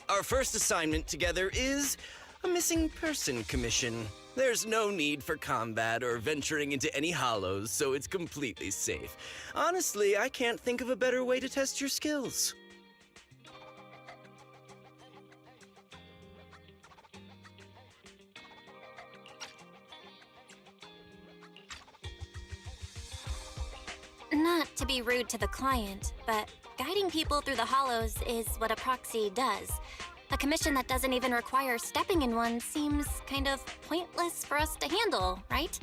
Our first assignment together is a missing person commission. There's no need for combat or venturing into any hollows, so it's completely safe. Honestly, I can't think of a better way to test your skills. Not to be rude to the client, but guiding people through the hollows is what a proxy does. A commission that doesn't even require stepping in one seems kind of pointless for us to handle, right?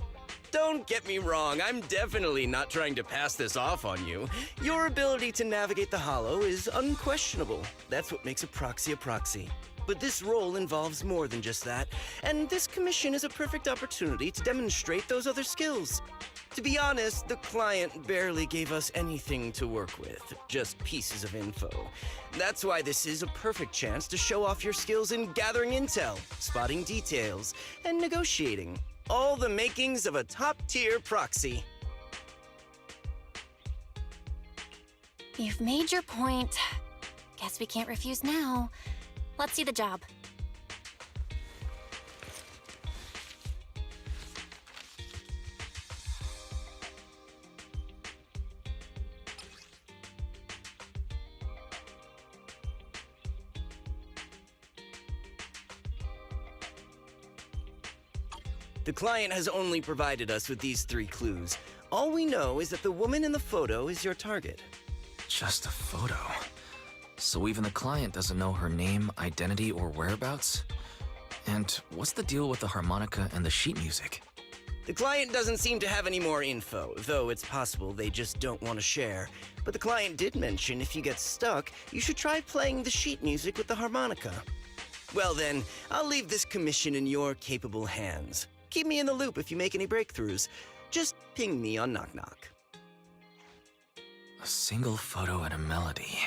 Don't get me wrong, I'm definitely not trying to pass this off on you. Your ability to navigate the hollow is unquestionable. That's what makes a proxy a proxy. But this role involves more than just that, and this commission is a perfect opportunity to demonstrate those other skills. To be honest, the client barely gave us anything to work with, just pieces of info. That's why this is a perfect chance to show off your skills in gathering intel, spotting details, and negotiating. All the makings of a top-tier proxy. You've made your point. Guess we can't refuse now. Let's see the job. The client has only provided us with these 3 clues. All we know is that the woman in the photo is your target. Just a photo. So even the client doesn't know her name, identity, or whereabouts? And what's the deal with the harmonica and the sheet music? The client doesn't seem to have any more info, though it's possible they just don't want to share. But the client did mention if you get stuck, you should try playing the sheet music with the harmonica. Well then, I'll leave this commission in your capable hands. Keep me in the loop if you make any breakthroughs. Just ping me on Knock Knock. A single photo and a melody.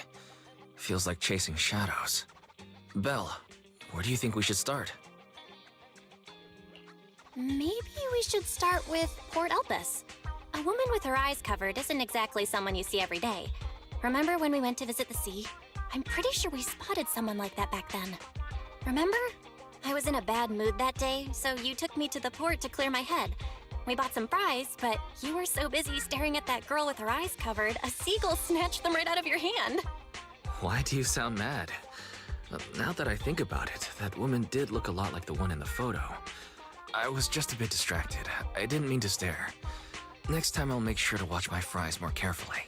Feels like chasing shadows. Belle, where do you think we should start? Maybe we should start with Port Elpis. A woman with her eyes covered isn't exactly someone you see every day. Remember when we went to visit the sea? I'm pretty sure we spotted someone like that back then. Remember? I was in a bad mood that day, so you took me to the port to clear my head. We bought some fries, but you were so busy staring at that girl with her eyes covered, a seagull snatched them right out of your hand. Why do you sound mad? Now that I think about it, that woman did look a lot like the one in the photo. I was just a bit distracted. I didn't mean to stare. Next time I'll make sure to watch my fries more carefully.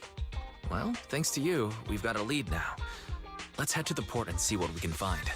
Well, thanks to you, we've got a lead now. Let's head to the port and see what we can find.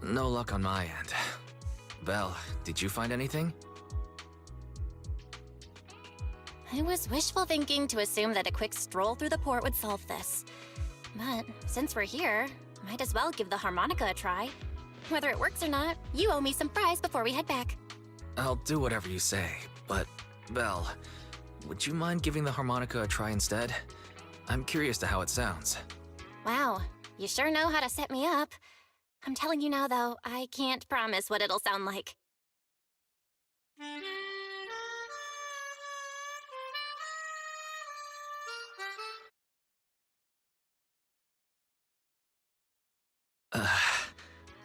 No luck on my end. Belle, did you find anything? I was wishful thinking to assume that a quick stroll through the port would solve this. But since we're here, might as well give the harmonica a try. Whether it works or not, you owe me some fries before we head back. I'll do whatever you say, but Belle, would you mind giving the harmonica a try instead? I'm curious to how it sounds. Wow, you sure know how to set me up. I'm telling you now, though, I can't promise what it'll sound like.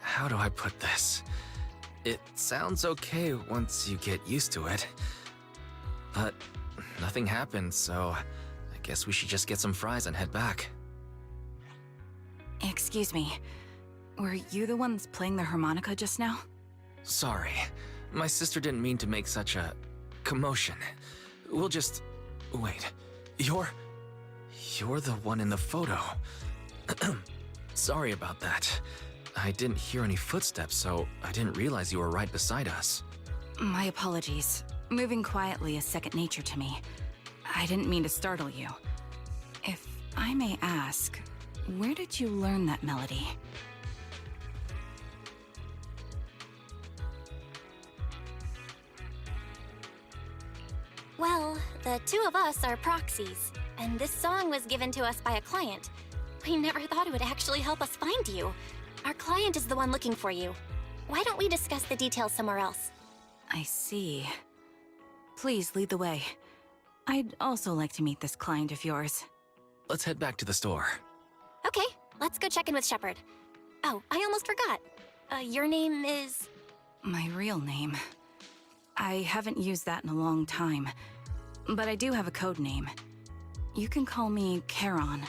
How do I put this? It sounds okay once you get used to it. But nothing happened, so I guess we should just get some fries and head back. Excuse me. Were you the ones playing the harmonica just now? Sorry. My sister didn't mean to make such a commotion. We'll just... Wait. You're the one in the photo. Sorry about that. I didn't hear any footsteps, so I didn't realize you were right beside us. My apologies. Moving quietly is second nature to me. I didn't mean to startle you. If I may ask, where did you learn that melody? Well, the two of us are proxies, and this song was given to us by a client. We never thought it would actually help us find you. Our client is the one looking for you. Why don't we discuss the details somewhere else? I see. Please lead the way. I'd also like to meet this client of yours. Let's head back to the store. Okay, let's go check in with Shepard. Oh, I almost forgot. Your name is... My real name. I haven't used that in a long time, but I do have a code name. You can call me Charon.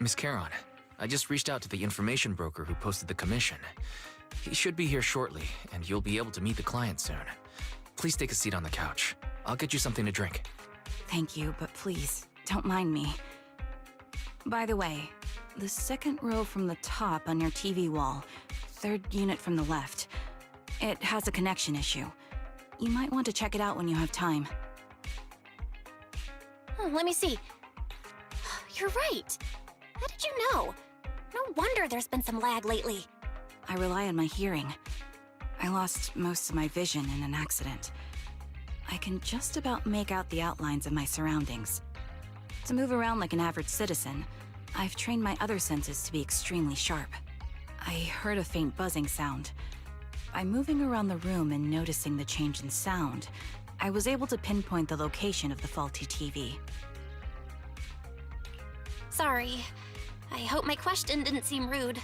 Miss Charon, I just reached out to the information broker who posted the commission. He should be here shortly, and you'll be able to meet the client soon. Please take a seat on the couch. I'll get you something to drink. Thank you, but please, don't mind me. By the way, the second row from the top on your TV wall, third unit from the left, it has a connection issue. You might want to check it out when you have time. Let me see. You're right. How did you know? No wonder there's been some lag lately. I rely on my hearing. I lost most of my vision in an accident. I can just about make out the outlines of my surroundings. To move around like an average citizen, I've trained my other senses to be extremely sharp. I heard a faint buzzing sound. By moving around the room and noticing the change in sound, I was able to pinpoint the location of the faulty TV. Sorry. I hope my question didn't seem rude.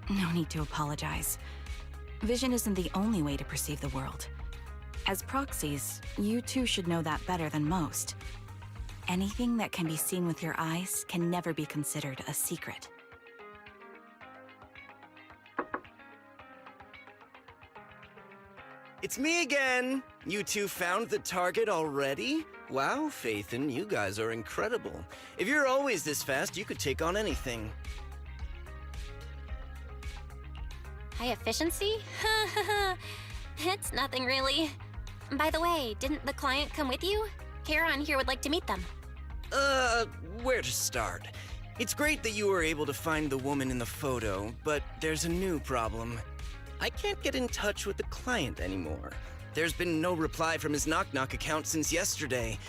No need to apologize. Vision isn't the only way to perceive the world. As proxies, you two should know that better than most. Anything that can be seen with your eyes can never be considered a secret. It's me again! You two found the target already? Wow, Phaethon, you guys are incredible. If you're always this fast, you could take on anything. High efficiency? It's nothing really. By the way, didn't the client come with you? Charon here would like to meet them. Where to start? It's great that you were able to find the woman in the photo, but there's a new problem. I can't get in touch with the client anymore. There's been no reply from his Knock Knock account since yesterday.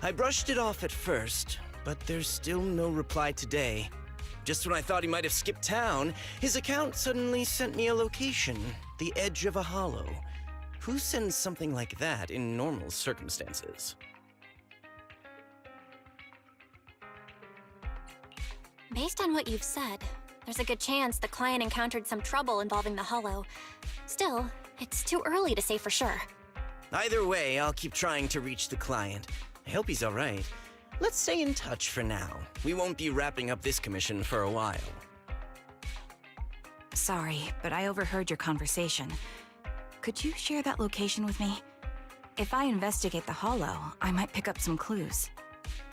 I brushed it off at first, but there's still no reply today. Just when I thought he might have skipped town, his account suddenly sent me a location, the edge of a hollow. Who sends something like that in normal circumstances? Based on what you've said, there's a good chance the client encountered some trouble involving the hollow. Still, it's too early to say for sure. Either way, I'll keep trying to reach the client. I hope he's all right. Let's stay in touch for now. We won't be wrapping up this commission for a while. Sorry, but I overheard your conversation. Could you share that location with me? If I investigate the Hollow, I might pick up some clues.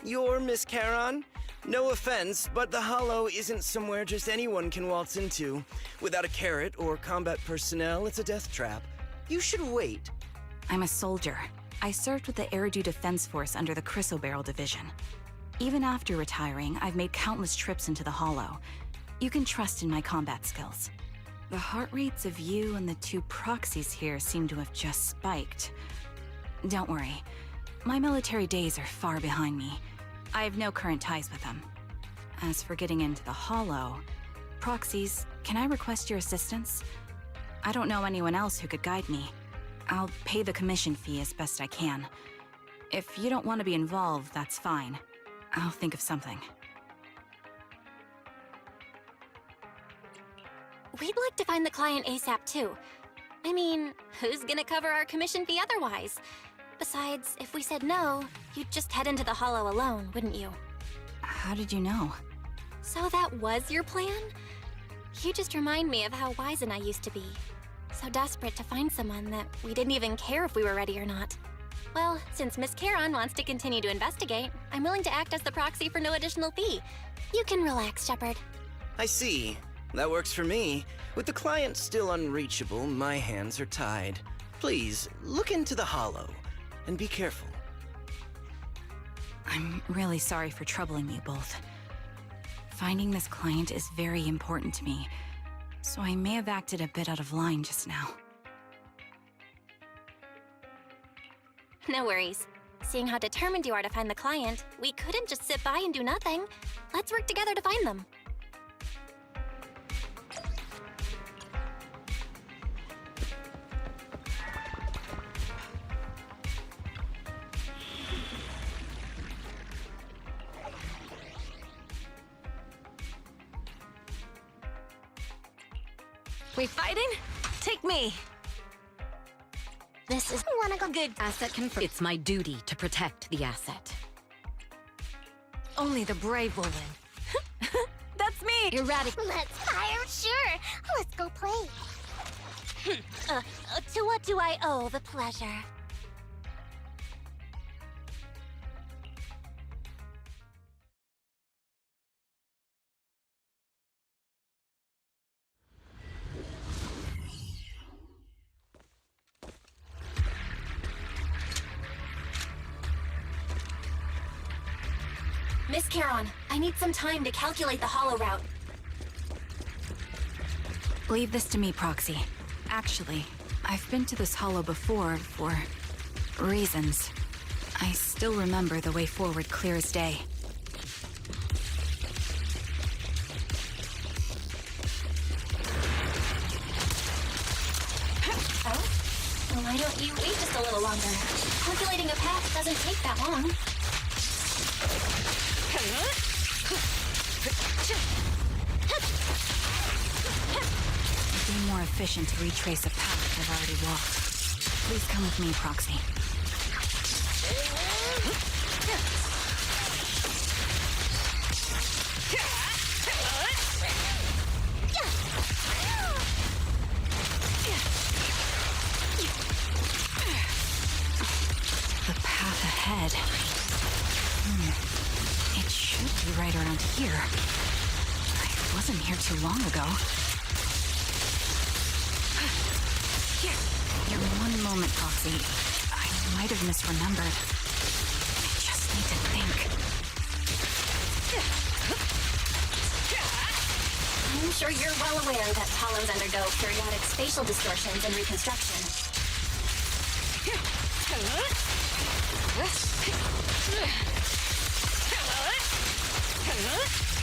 You're Miss Charon? No offense, but the Hollow isn't somewhere just anyone can waltz into. Without a carrot or combat personnel, it's a death trap. You should wait. I'm a soldier. I served with the Eridu Defense Force under the Chrysoberyl Division. Even after retiring, I've made countless trips into the Hollow. You can trust in my combat skills. The heart rates of you and the two proxies here seem to have just spiked. Don't worry. My military days are far behind me. I have no current ties with them. As for getting into the Hollow, proxies, can I request your assistance? I don't know anyone else who could guide me. I'll pay the commission fee as best I can. If you don't want to be involved, that's fine. I'll think of something. We'd like to find the client ASAP too. I mean, who's gonna cover our commission fee otherwise? Besides, if we said no, you'd just head into the Hollow alone, wouldn't you? How did you know? So that was your plan? You just remind me of how Wise and I used to be. So desperate to find someone that we didn't even care if we were ready or not. Well, since Miss Charon wants to continue to investigate, I'm willing to act as the proxy for no additional fee. You can relax, Shepard. I see. That works for me. With the client still unreachable, my hands are tied. Please, look into the Hollow, and be careful. I'm really sorry for troubling you both. Finding this client is very important to me, so I may have acted a bit out of line just now. No worries. Seeing how determined you are to find the client, we couldn't just sit by and do nothing. Let's work together to find them. We fighting? Take me. This is Wanna go good? Asset confirmed. It's my duty to protect the asset. Only the brave will win. That's me! Erratic. Let's fire, sure. Let's go play. to what do I owe the pleasure? Miss Charon, I need some time to calculate the Hollow route. Leave this to me, Proxy. Actually, I've been to this Hollow before for reasons. I still remember the way forward clear as day. Oh? Well, why don't you wait just a little longer? Calculating a path doesn't take that long. It'd be more efficient to retrace a path I've already walked. Please come with me, Proxy. The path ahead. It should be right around here. I wasn't here too long ago. Here, one moment, Proxy. I might have misremembered. I just need to think. I'm sure you're well aware that hollows undergo periodic spatial distortions and reconstruction.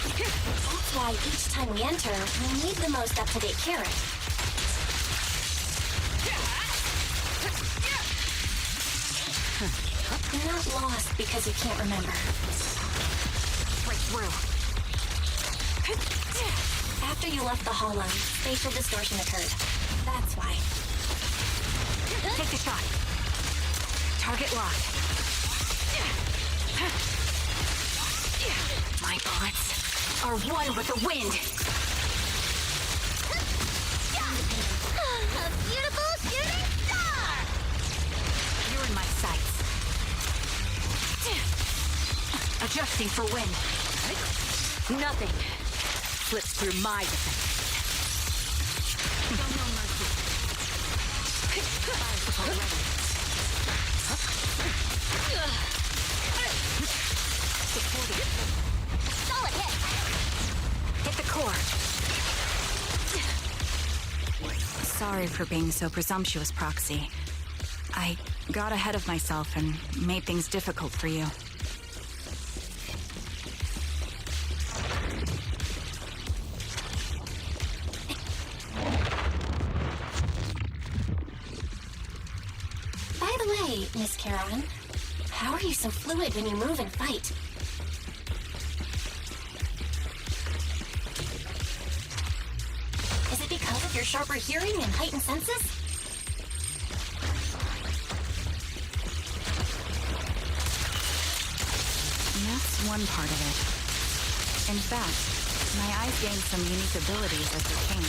That's why each time we enter, we need the most up-to-date carrot. You're not lost because you can't remember. Right through. After you left the hollow, spatial distortion occurred. That's why. Take the shot. Target locked. My bullets are one with the wind. A beautiful shooting star! You're in my Adjusting for wind. Nothing slips through my defense. Show no mercy. Fire support ready. Supporting. Solid hit. Hit the core. Sorry for being so presumptuous, Proxy. I got ahead of myself and made things difficult for you. By the way, Miss Caroline, how are you so fluid when you move and fight? Is it because of your sharper hearing and heightened senses? That's one part of it. In fact, my eyes gained some unique abilities as they came.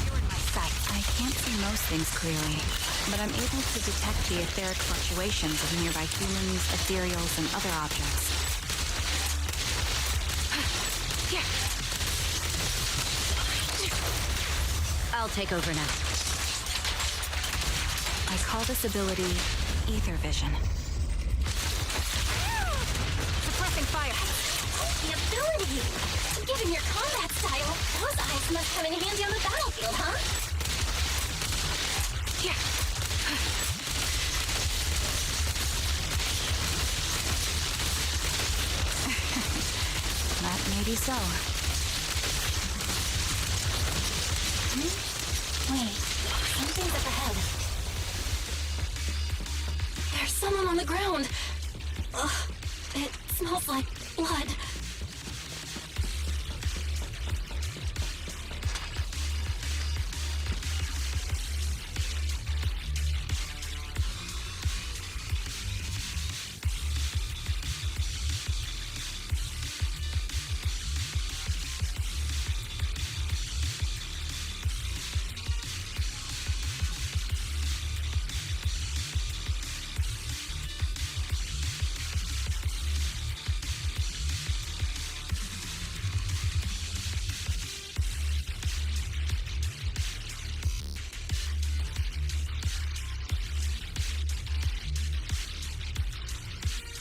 You're in my sight. I can't see most things clearly, but I'm able to detect the etheric fluctuations of nearby humans, ethereals, and other objects. I'll take over now. I call this ability Ether Vision. Suppressing fire. The ability! Given your combat style, those eyes must come in handy on the battlefield, huh? That may be so. Wait, something's up ahead. There's someone on the ground. Ugh, it smells like blood.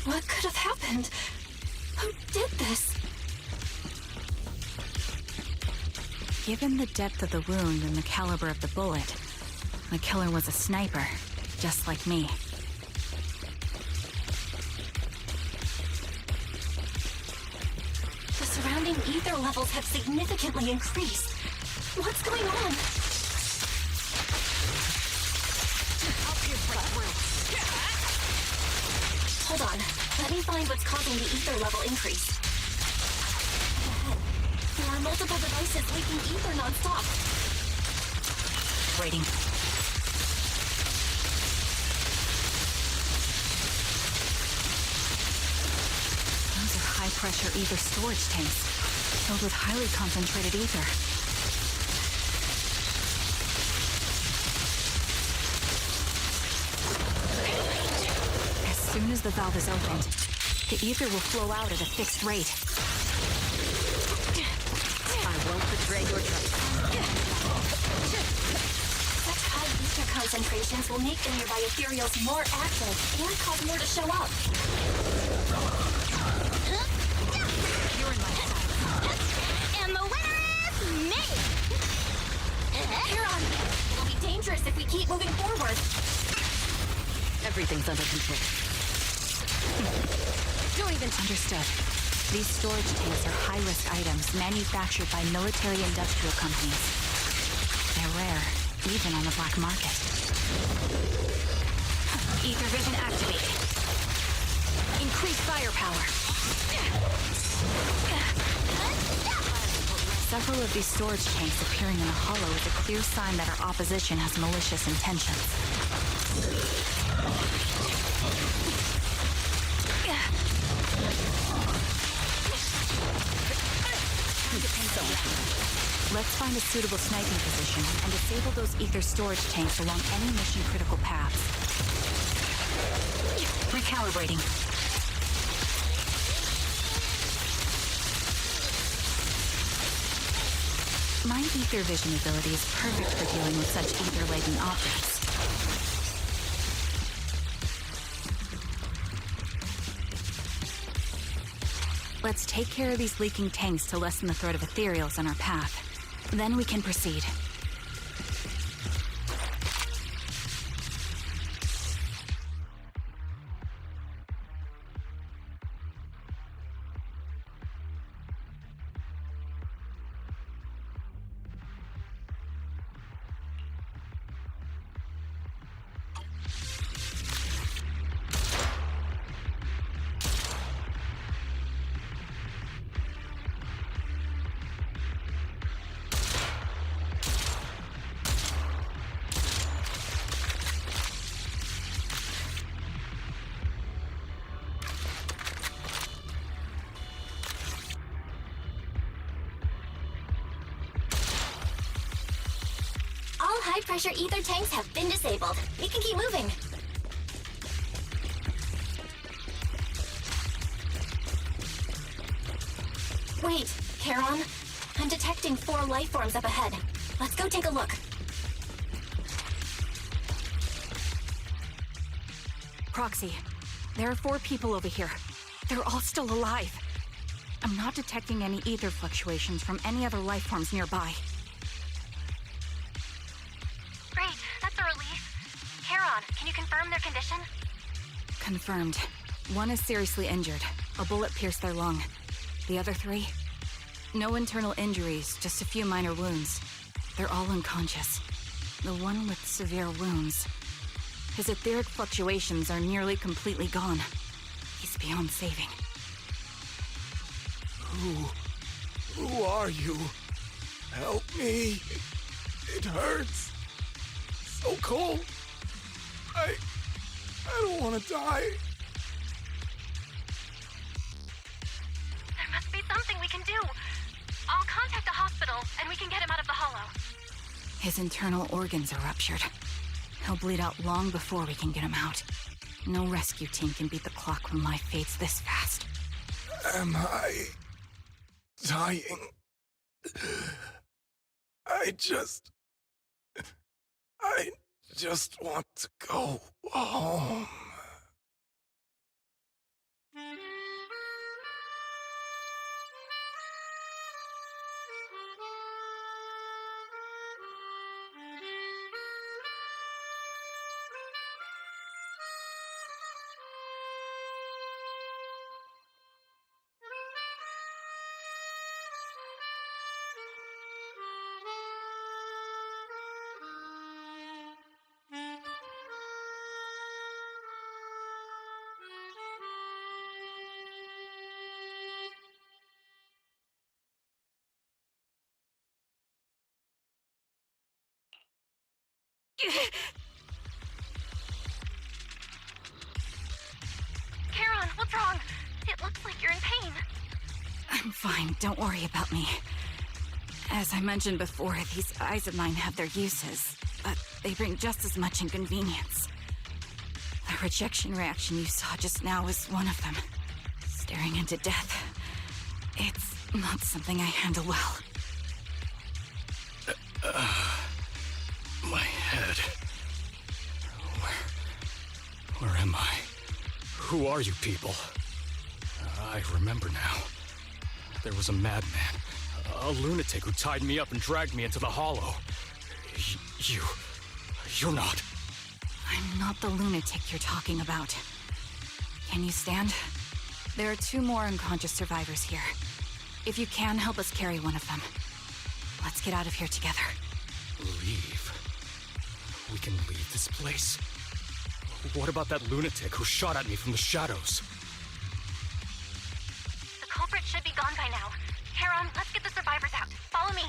What could have happened? Who did this? Given the depth of the wound and the caliber of the bullet, the killer was a sniper, just like me. The surrounding ether levels have significantly increased. What's going on? Hold on. Let me find what's causing the ether level increase. Ahead. There are multiple devices leaking ether non-stop. Waiting. Those are high-pressure ether storage tanks, filled with highly concentrated ether. As soon as the valve is opened, the ether will flow out at a fixed rate. I won't betray your trust. Such high ether concentrations will make the nearby ethereals more active and cause more to show up. You're in my sight. And the winner is me! Huron, it'll be dangerous if we keep moving forward. Everything's under control. Don't even understood. These storage tanks are high-risk items manufactured by military-industrial companies. They're rare, even on the black market. Ether vision activated. Increase firepower. Several of these storage tanks appearing in the hollow is a clear sign that our opposition has malicious intentions. Let's find a suitable sniping position and disable those ether storage tanks along any mission-critical paths. Calibrating. My ether vision ability is perfect for dealing with such ether-laden objects. Let's take care of these leaking tanks to lessen the threat of ethereals on our path. Then we can proceed. All high-pressure ether tanks have been disabled. We can keep moving. Wait, Charon. I'm detecting 4 life forms up ahead. Let's go take a look. Proxy, there are 4 people over here. They're all still alive. I'm not detecting any ether fluctuations from any other life forms nearby. Great, that's a relief. Charon, can you confirm their condition? Confirmed. 1 is seriously injured. A bullet pierced their lung. The other 3? No internal injuries, just a few minor wounds. They're all unconscious. The one with severe wounds. His etheric fluctuations are nearly completely gone. He's beyond saving. Who are you? Help me. It hurts. So cold. I don't want to die. There must be something we can do. I'll contact the hospital, and we can get him out of the hollow. His internal organs are ruptured. He'll bleed out long before we can get him out. No rescue team can beat the clock when life fades this fast. Am I dying? I just want to go home. Charon, what's wrong? It looks like you're in pain. I'm fine, don't worry about me. As I mentioned before, these eyes of mine have their uses, but they bring just as much inconvenience. The rejection reaction you saw just now was one of them. Staring into death. It's not something I handle well. My head. Where am I? Who are you people? I remember now. There was a madman, a lunatic who tied me up and dragged me into the hollow. You're not. I'm not the lunatic you're talking about. Can you stand? There are 2 more unconscious survivors here. If you can, help us carry one of them. Let's get out of here together. Leave? We can leave this place? What about that lunatic who shot at me from the shadows? The culprit should be gone by now. Charon, let's get the survivors out. Follow me.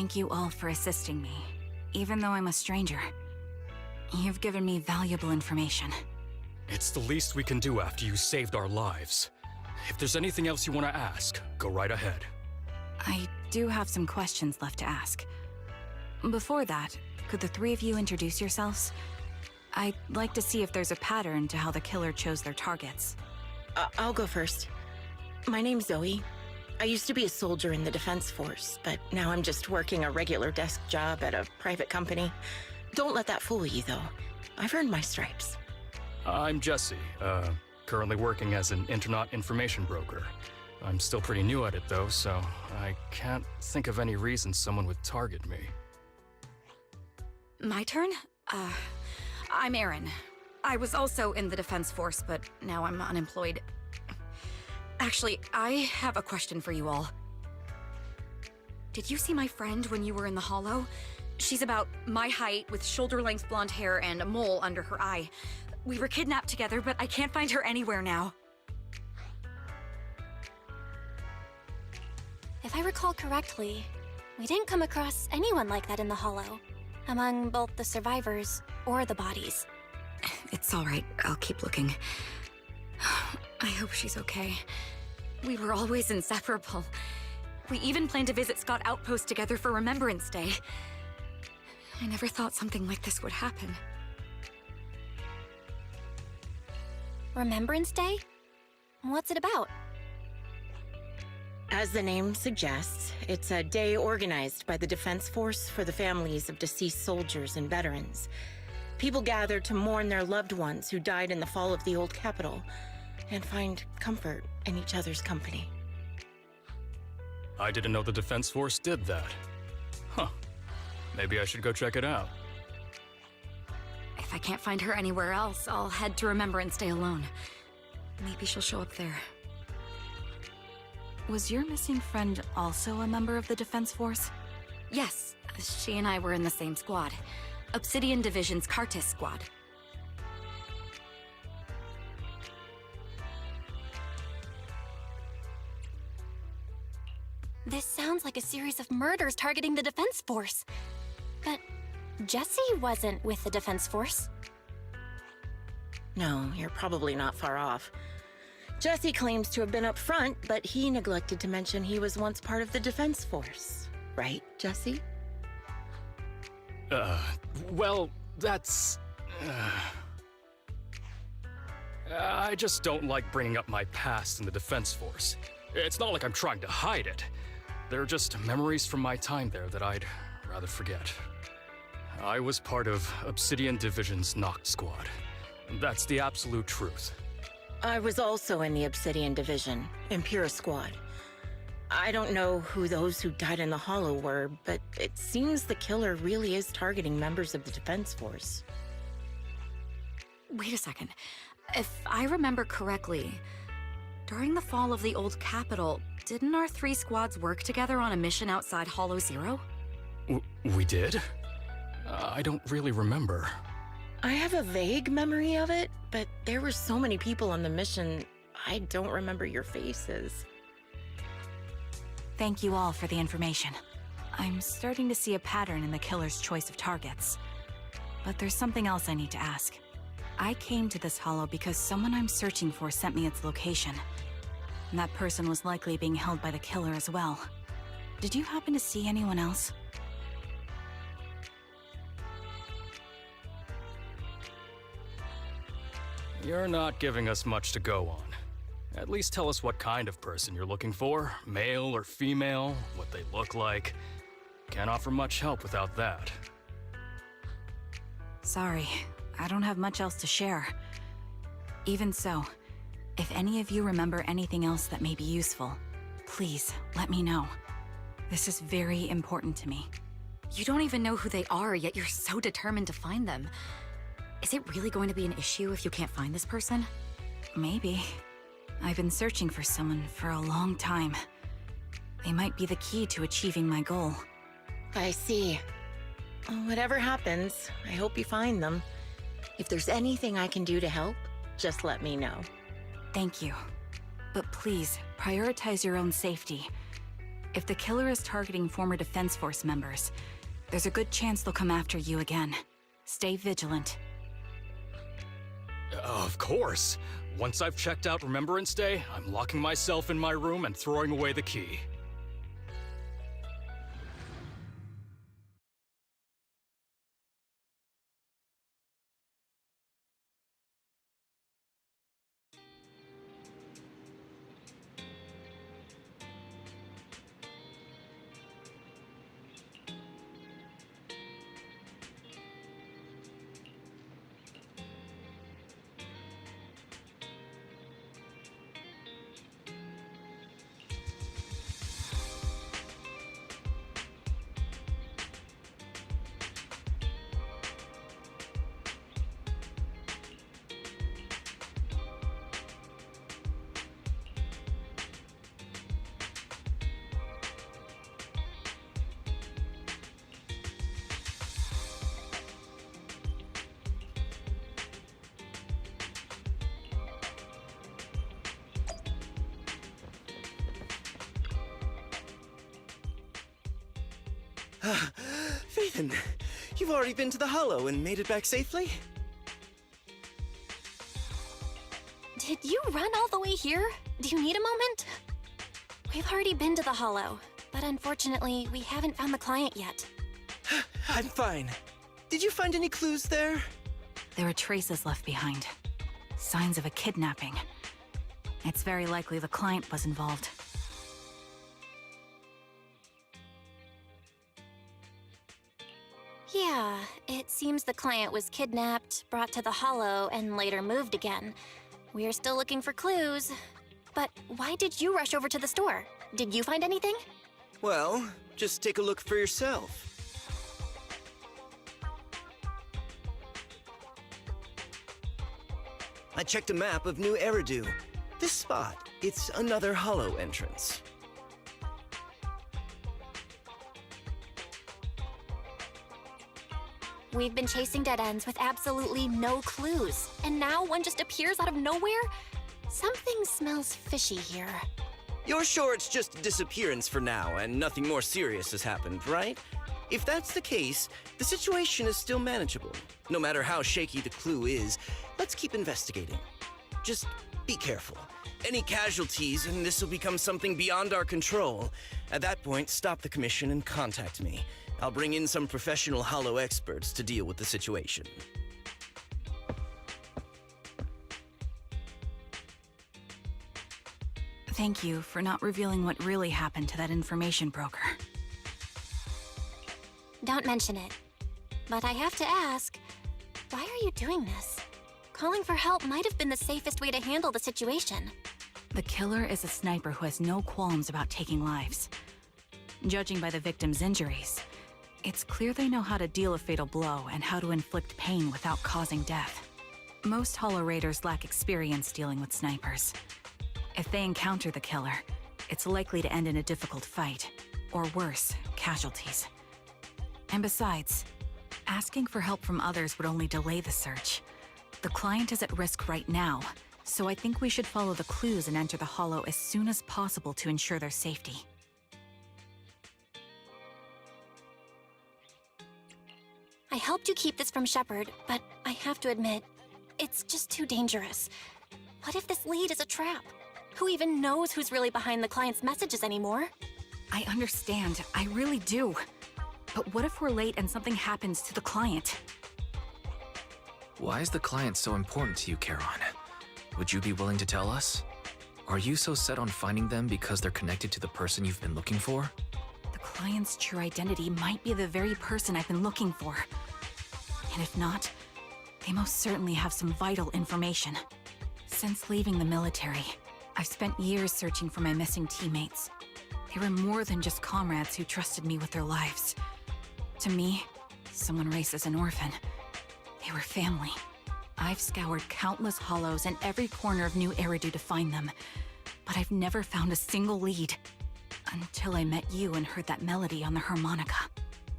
Thank you all for assisting me, even though I'm a stranger. You've given me valuable information. It's the least we can do after you saved our lives. If there's anything else you want to ask, go right ahead. I do have some questions left to ask. Before that, could the three of you introduce yourselves? I'd like to see if there's a pattern to how the killer chose their targets. I'll go first. My name's Zoe. I used to be a soldier in the Defense Force, but now I'm just working a regular desk job at a private company. Don't let that fool you, though. I've earned my stripes. I'm Jesse, currently working as an internet information broker. I'm still pretty new at it, though, so I can't think of any reason someone would target me. My turn? I'm Erin. I was also in the Defense Force, but now I'm unemployed. Actually, I have a question for you all. Did you see my friend when you were in the Hollow? She's about my height, with shoulder-length blonde hair and a mole under her eye. We were kidnapped together, but I can't find her anywhere now. If I recall correctly, we didn't come across anyone like that in the Hollow, among both the survivors or the bodies. It's all right. I'll keep looking. I hope she's okay. We were always inseparable. We even planned to visit Scott Outpost together for Remembrance Day. I never thought something like this would happen. Remembrance Day? What's it about? As the name suggests, it's a day organized by the Defense Force for the families of deceased soldiers and veterans. People gather to mourn their loved ones who died in the fall of the old capital and find comfort in each other's company. I didn't know the Defense Force did that. Huh. Maybe I should go check it out. If I can't find her anywhere else, I'll head to Remembrance Day alone. Maybe she'll show up there. Was your missing friend also a member of the Defense Force? Yes, she and I were in the same squad. Obsidian Division's Cartis squad. This sounds like a series of murders targeting the Defense Force. But Jesse wasn't with the Defense Force. No, you're probably not far off. Jesse claims to have been up front, but he neglected to mention he was once part of the Defense Force. Right, Jesse? Well, that's... I just don't like bringing up my past in the Defense Force. It's not like I'm trying to hide it. They're just memories from my time there that I'd rather forget. I was part of Obsidian Division's Noct Squad. That's the absolute truth. I was also in the Obsidian Division, Impura Squad. I don't know who those who died in the Hollow were, but it seems the killer really is targeting members of the Defense Force. Wait a second. If I remember correctly, during the fall of the old capital, didn't our three squads work together on a mission outside Hollow Zero? We did? I don't really remember. I have a vague memory of it, but there were so many people on the mission, I don't remember your faces. Thank you all for the information. I'm starting to see a pattern in the killer's choice of targets. But there's something else I need to ask. I came to this hollow because someone I'm searching for sent me its location. And that person was likely being held by the killer as well. Did you happen to see anyone else? You're not giving us much to go on. At least tell us what kind of person you're looking for, male or female, what they look like. Can't offer much help without that. Sorry, I don't have much else to share. Even so, if any of you remember anything else that may be useful, please let me know. This is very important to me. You don't even know who they are, yet you're so determined to find them. Is it really going to be an issue if you can't find this person? Maybe. I've been searching for someone for a long time. They might be the key to achieving my goal. I see. Whatever happens, I hope you find them. If there's anything I can do to help, just let me know. Thank you. But please, prioritize your own safety. If the killer is targeting former Defense Force members, there's a good chance they'll come after you again. Stay vigilant. Of course. Once I've checked out Remembrance Day, I'm locking myself in my room and throwing away the key. Phaethon, you've already been to the Hollow and made it back safely? Did you run all the way here? Do you need a moment? We've already been to the Hollow, but unfortunately, we haven't found the client yet. I'm fine. Did you find any clues there? There are traces left behind. Signs of a kidnapping. It's very likely the client was involved. Yeah, it seems the client was kidnapped, brought to the Hollow, and later moved again. We're still looking for clues. But why did you rush over to the store? Did you find anything? Well, just take a look for yourself. I checked a map of New Eridu. This spot, it's another Hollow entrance. We've been chasing dead ends with absolutely no clues, and now one just appears out of nowhere? Something smells fishy here. You're sure it's just a disappearance for now and nothing more serious has happened, right? If that's the case, the situation is still manageable. No matter how shaky the clue is, let's keep investigating. Just be careful. Any casualties and this will become something beyond our control. At that point, stop the commission and contact me. I'll bring in some professional Hollow experts to deal with the situation. Thank you for not revealing what really happened to that information broker. Don't mention it. But I have to ask, why are you doing this? Calling for help might have been the safest way to handle the situation. The killer is a sniper who has no qualms about taking lives. Judging by the victim's injuries, it's clear they know how to deal a fatal blow and how to inflict pain without causing death. Most Hollow Raiders lack experience dealing with snipers. If they encounter the killer, it's likely to end in a difficult fight, or worse, casualties. And besides, asking for help from others would only delay the search. The client is at risk right now, so I think we should follow the clues and enter the Hollow as soon as possible to ensure their safety. I helped you keep this from Shepard, but I have to admit, it's just too dangerous. What if this lead is a trap? Who even knows who's really behind the client's messages anymore? I understand, I really do. But what if we're late and something happens to the client? Why is the client so important to you, Charon? Would you be willing to tell us? Are you so set on finding them because they're connected to the person you've been looking for? The client's true identity might be the very person I've been looking for. And if not, they most certainly have some vital information. Since leaving the military, I've spent years searching for my missing teammates. They were more than just comrades who trusted me with their lives. To me, someone raised as an orphan, they were family. I've scoured countless hollows and every corner of New Eridu to find them, but I've never found a single lead. Until I met you and heard that melody on the harmonica.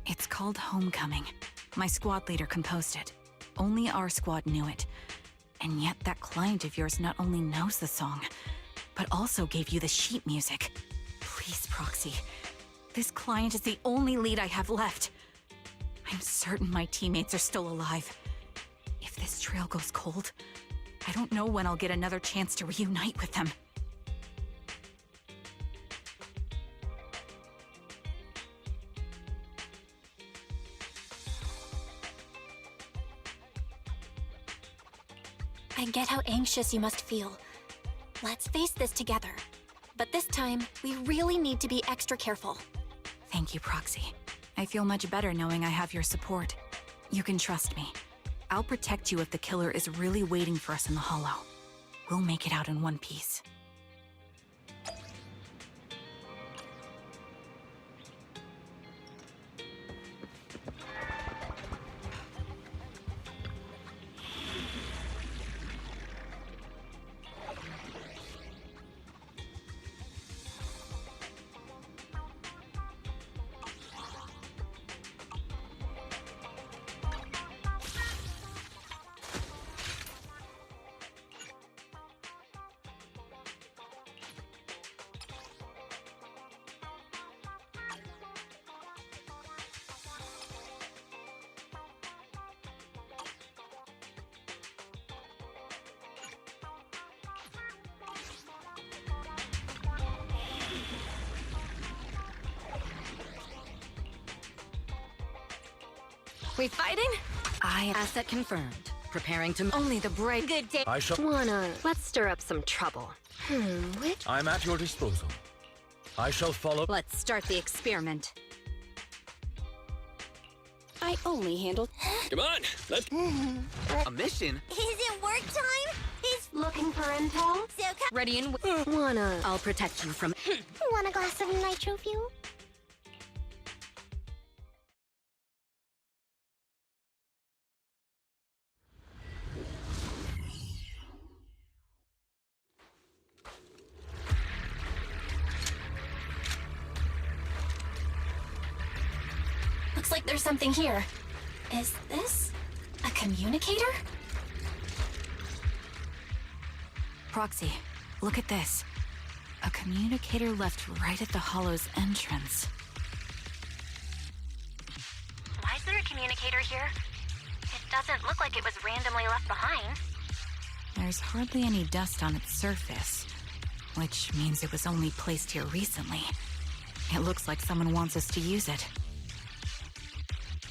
It's called Homecoming. My squad leader composed it. Only our squad knew it. And yet that client of yours not only knows the song, but also gave you the sheet music. Please, Proxy, This client is the only lead I have left. I'm certain my teammates are still alive. If this trail goes cold, I don't know when I'll get another chance to reunite with them. I get how anxious you must feel. Let's face this together. But this time, we really need to be extra careful. Thank you, Proxy. I feel much better knowing I have your support. You can trust me. I'll protect you if the killer is really waiting for us in the Hollow. We'll make it out in one piece. We fighting? Asset confirmed. Preparing to... Only the brave. Good day. I shall... Let's stir up some trouble. Which... I'm at your disposal. I shall follow... Let's start the experiment. I only handled... Come on, let's... A mission? Is it work time? Is Looking for intel? so Ready and... I'll protect you from... Want a glass of nitro fuel? Looks like there's something here. Is this a communicator? Proxy, look at this. A communicator left right at the Hollow's entrance. Why is there a communicator here? It doesn't look like it was randomly left behind. There's hardly any dust on its surface, which means it was only placed here recently. It looks like someone wants us to use it.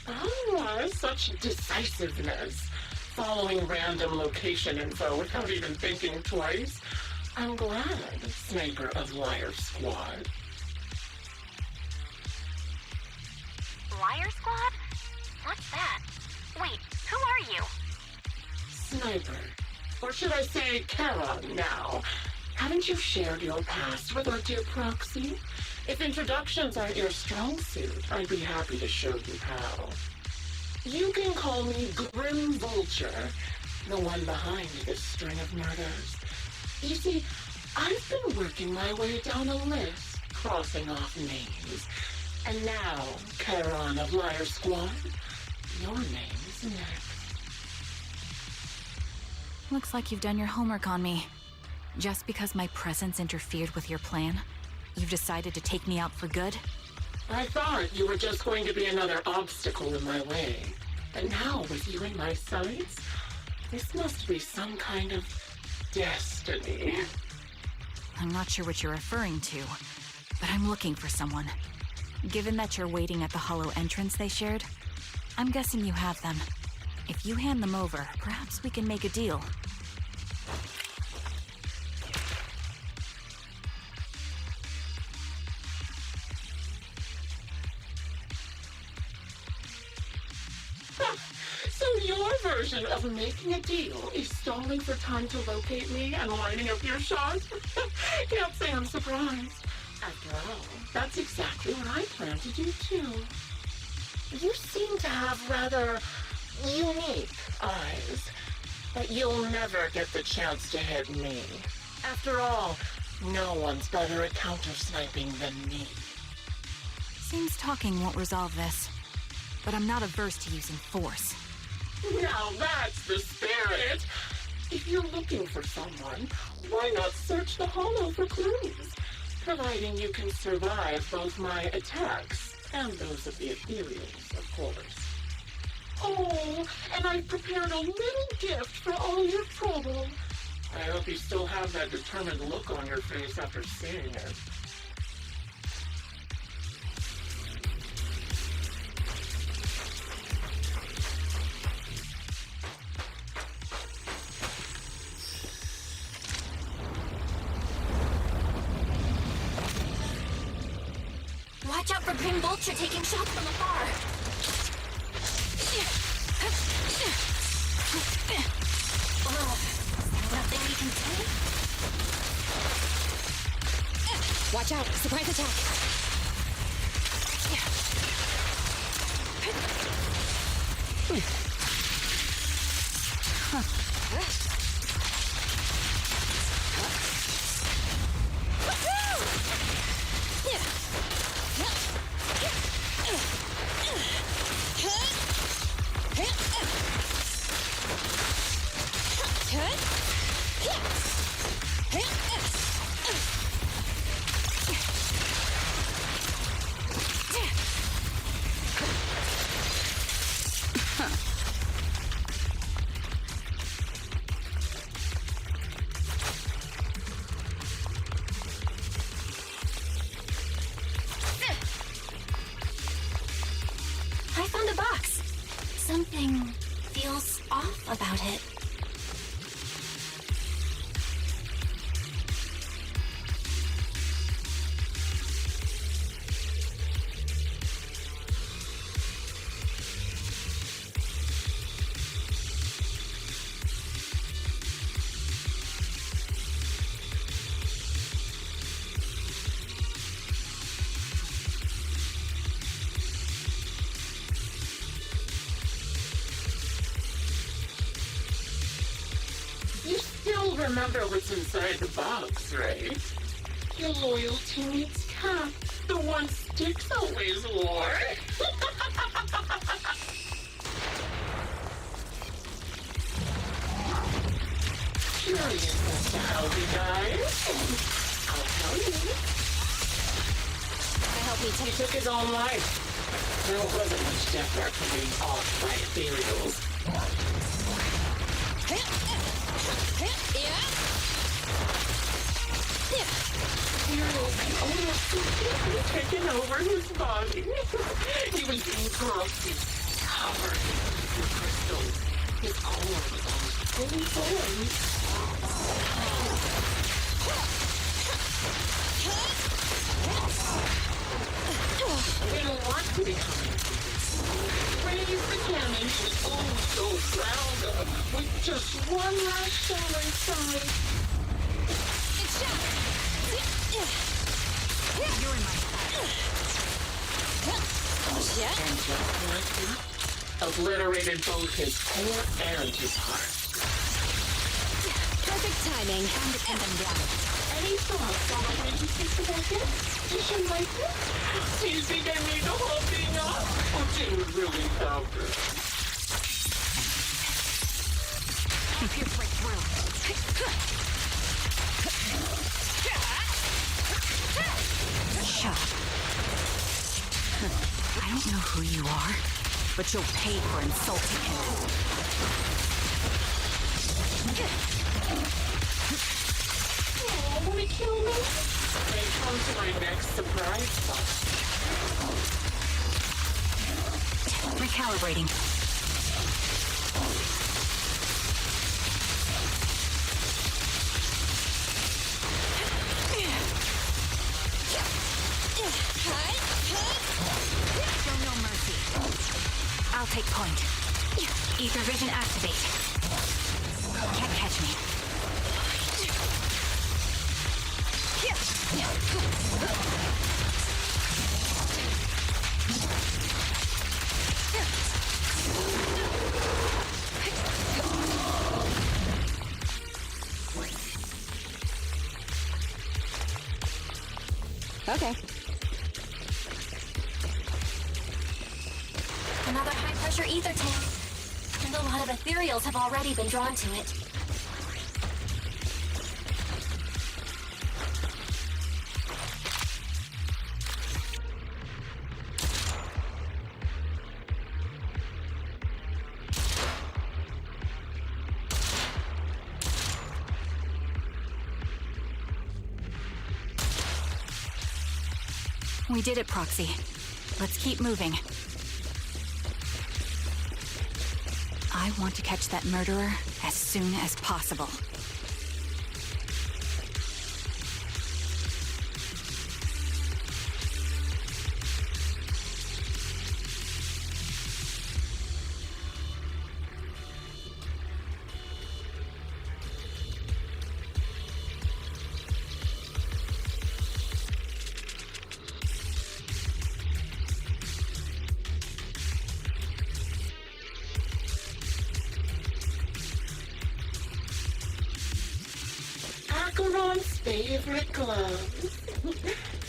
Oh, such decisiveness. Following random location info without even thinking twice. I'm glad, Sniper of Liar Squad. Liar Squad? What's that? Wait, who are you? Sniper. Or should I say Charon now? Haven't you shared your past with our dear Proxy? If introductions aren't your strong suit, I'd be happy to show you how. You can call me Grim Vulture, the one behind this string of murders. You see, I've been working my way down a list, crossing off names. And now, Charon of Liar Squad, your name's next. Looks like you've done your homework on me. Just because my presence interfered with your plan, you've decided to take me out for good? I thought you were just going to be another obstacle in my way. And now, with you in my sights, this must be some kind of destiny. I'm not sure what you're referring to, but I'm looking for someone. Given that you're waiting at the Hollow entrance they shared, I'm guessing you have them. If you hand them over, perhaps we can make a deal. So your version of making a deal is stalling for time to locate me and lining up your shots? Can't say I'm surprised. After all, that's exactly what I plan to do too. You seem to have rather unique eyes, but you'll never get the chance to hit me. After all, no one's better at counter-sniping than me. Seems talking won't resolve this, but I'm not averse to using force. Now that's the spirit! If you're looking for someone, why not search the Hollow for clues? Providing you can survive both my attacks and those of the ethereals, of course. Oh, and I've prepared a little gift for all your trouble. I hope you still have that determined look on your face after seeing it. Watch out for Grim Vulture taking shots from afar. Nothing we can do? Watch out! Surprise attack! I found a box. Something feels off about it. Remember what's inside the box, right? Your loyal teammate's cap, the one Styx always wore. Curious as to how he died? I'll tell you. He took his own life. There wasn't much death from being off by ethereals. Ethereals had almost completely taken over his body. He was being corrupted, covered in crystals. His core was almost fully formed. I didn't want to become invisible. Raise the cannon, he was so proud of, with just one last shell inside. You're in my And just like that, obliterated both his core and his heart. Perfect timing. and I'm down. Any thoughts on what you think about this? Did you like it? Do you think I made the whole thing up? Or did you really love it? Pierce right through. Shut up. I don't know who you are, but you'll pay for insulting him. Oh, wanna kill me? Then come to my next surprise box. Recalibrating. Show no mercy. I'll take point. Ether vision activate. Can't catch me. Okay. Another high-pressure ether tank. And a lot of ethereals have already been drawn to it. We did it, Proxy. Let's keep moving. I want to catch that murderer as soon as possible. Acheron's favorite gloves.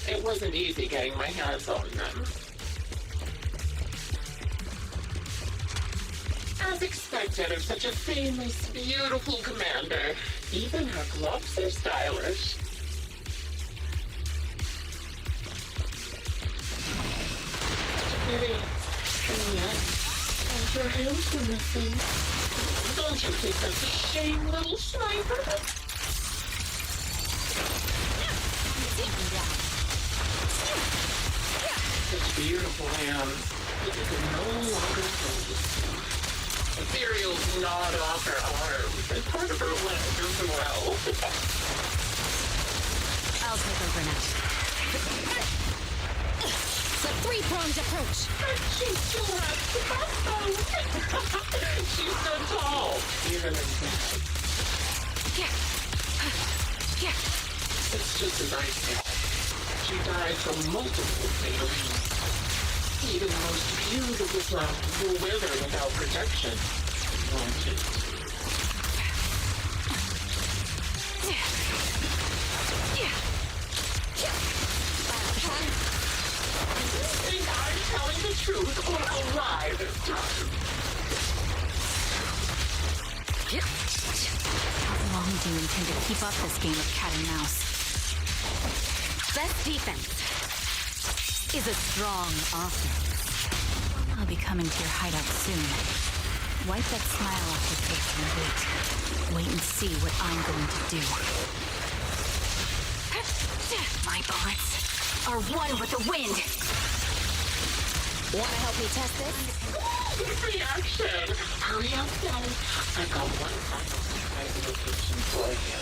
It wasn't easy getting my hands on them. As expected of such a famous, beautiful commander, even her gloves are stylish. Pity. And yet, and your hands were missing. Don't you think that's a shame, little sniper? Such beautiful hands, but you can no longer hold the sword. Ethereal's gnawed off her arms, and part of her leg as well. I'll take over now. The three-pronged approach. And she's still at she's so tall, even in bed. It's just as I said. She died from multiple fatal wounds. Even the most beautiful flowers will wither without protection. Won't it? I think I'm telling the truth or a lie this time. How long do you intend to keep up this game of cat and mouse? Best defense is a strong offense. I'll be coming to your hideout soon. Wipe that smile off your face and wait. Wait and see what I'm going to do. My bullets are one with the wind. Want to help me test this? Good reaction. Hurry up, Daddy. I've got one final surprise location for you.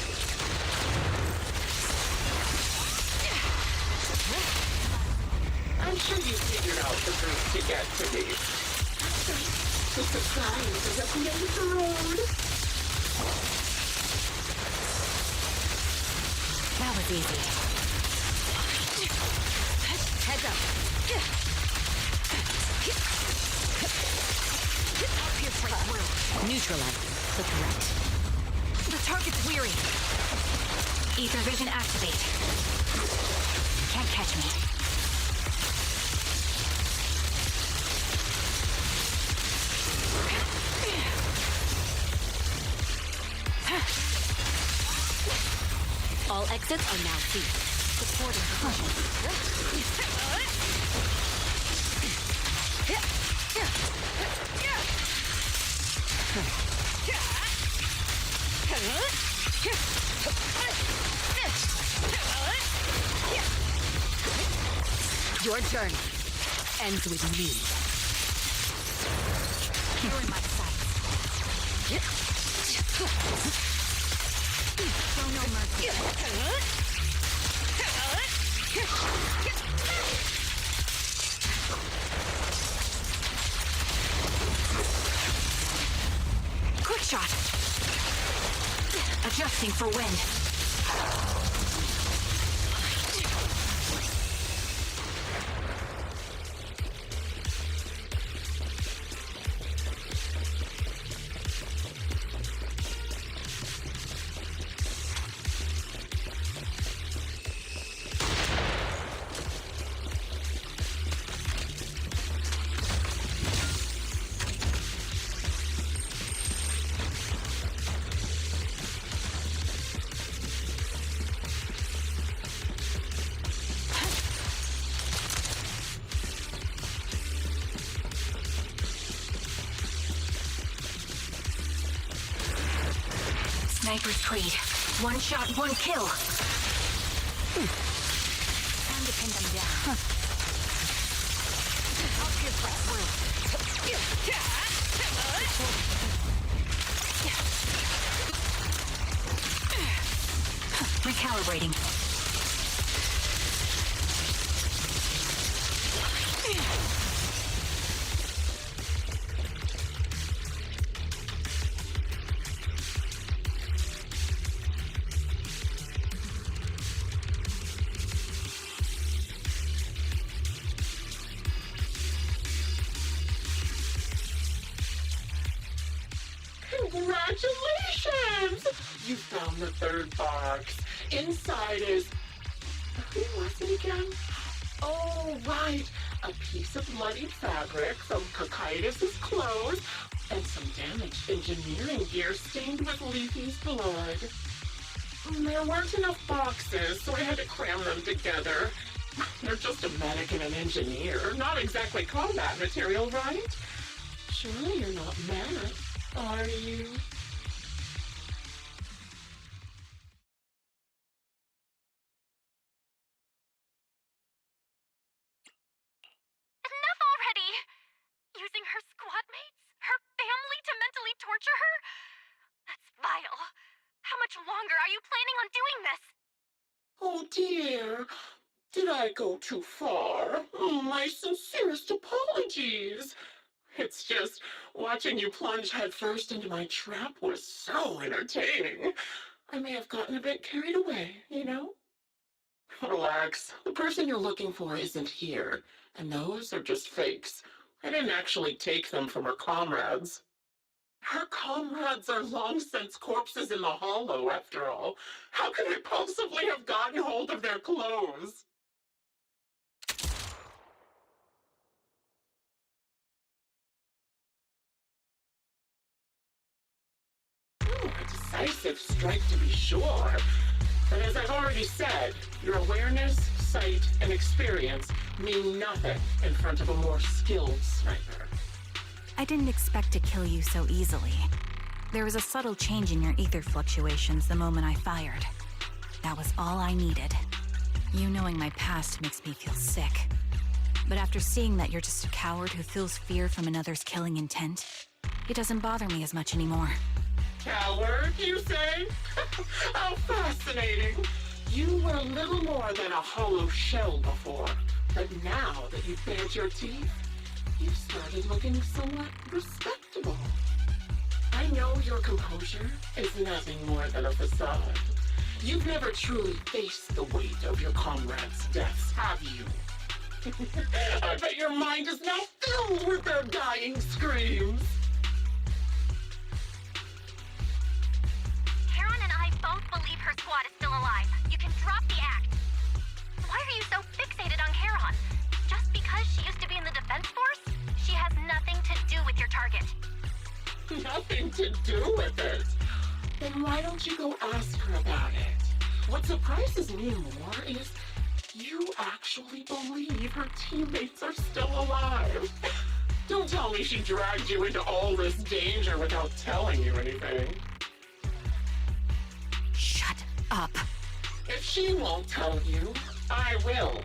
I'm sure you figured out the route to get to me. The surprise is up the road. That was easy. Heads up. I'll pierce right through. Neutralize the threat. The target's weary. Ether vision activate. Can't catch me. All exits are now sealed. Supporting Your journey ends with me. You're in my sight. Show no mercy. Quick shot. Adjusting for wind. Sniper's Creed. One shot, one kill. Time to pin them down. Recalibrating. Congratulations! You found the third box. Inside is... Who was it again? Oh, right. A piece of bloody fabric from Cocytus's clothes and some damaged engineering gear stained with Leafy's blood. There weren't enough boxes, so I had to cram them together. They're just a medic and an engineer, not exactly combat material, right? Surely you're not mad, are you? Enough already! Using her squad mates? Her family to mentally torture her? That's vile. How much longer are you planning on doing this? Oh dear, did I go too far? My sincerest apologies. It's just, watching you plunge headfirst into my trap was so entertaining. I may have gotten a bit carried away, you know? Relax, the person you're looking for isn't here, and those are just fakes. I didn't actually take them from her comrades. Her comrades are long since corpses in the hollow, after all. How could I possibly have gotten hold of their clothes? A decisive strike to be sure. But as I've already said, your awareness, sight, and experience mean nothing in front of a more skilled sniper. I didn't expect to kill you so easily. There was a subtle change in your ether fluctuations the moment I fired. That was all I needed. You knowing my past makes me feel sick. But after seeing that you're just a coward who feels fear from another's killing intent, it doesn't bother me as much anymore. Coward, you say? How fascinating! You were little more than a hollow shell before, but now that you've bared your teeth, you've started looking somewhat respectable. I know your composure is nothing more than a facade. You've never truly faced the weight of your comrades' deaths, have you? I bet your mind is now filled with their dying screams. Charon and I both believe her squad is still alive. You can drop the act. Why are you so fixated on Charon? Just because she used to be in the defense force? She has nothing to do with your target. Nothing to do with it. Then why don't you go ask her about it? What surprises me more is you actually believe her teammates are still alive. Don't tell me she dragged you into all this danger without telling you anything. Shut up. If she won't tell you, I will.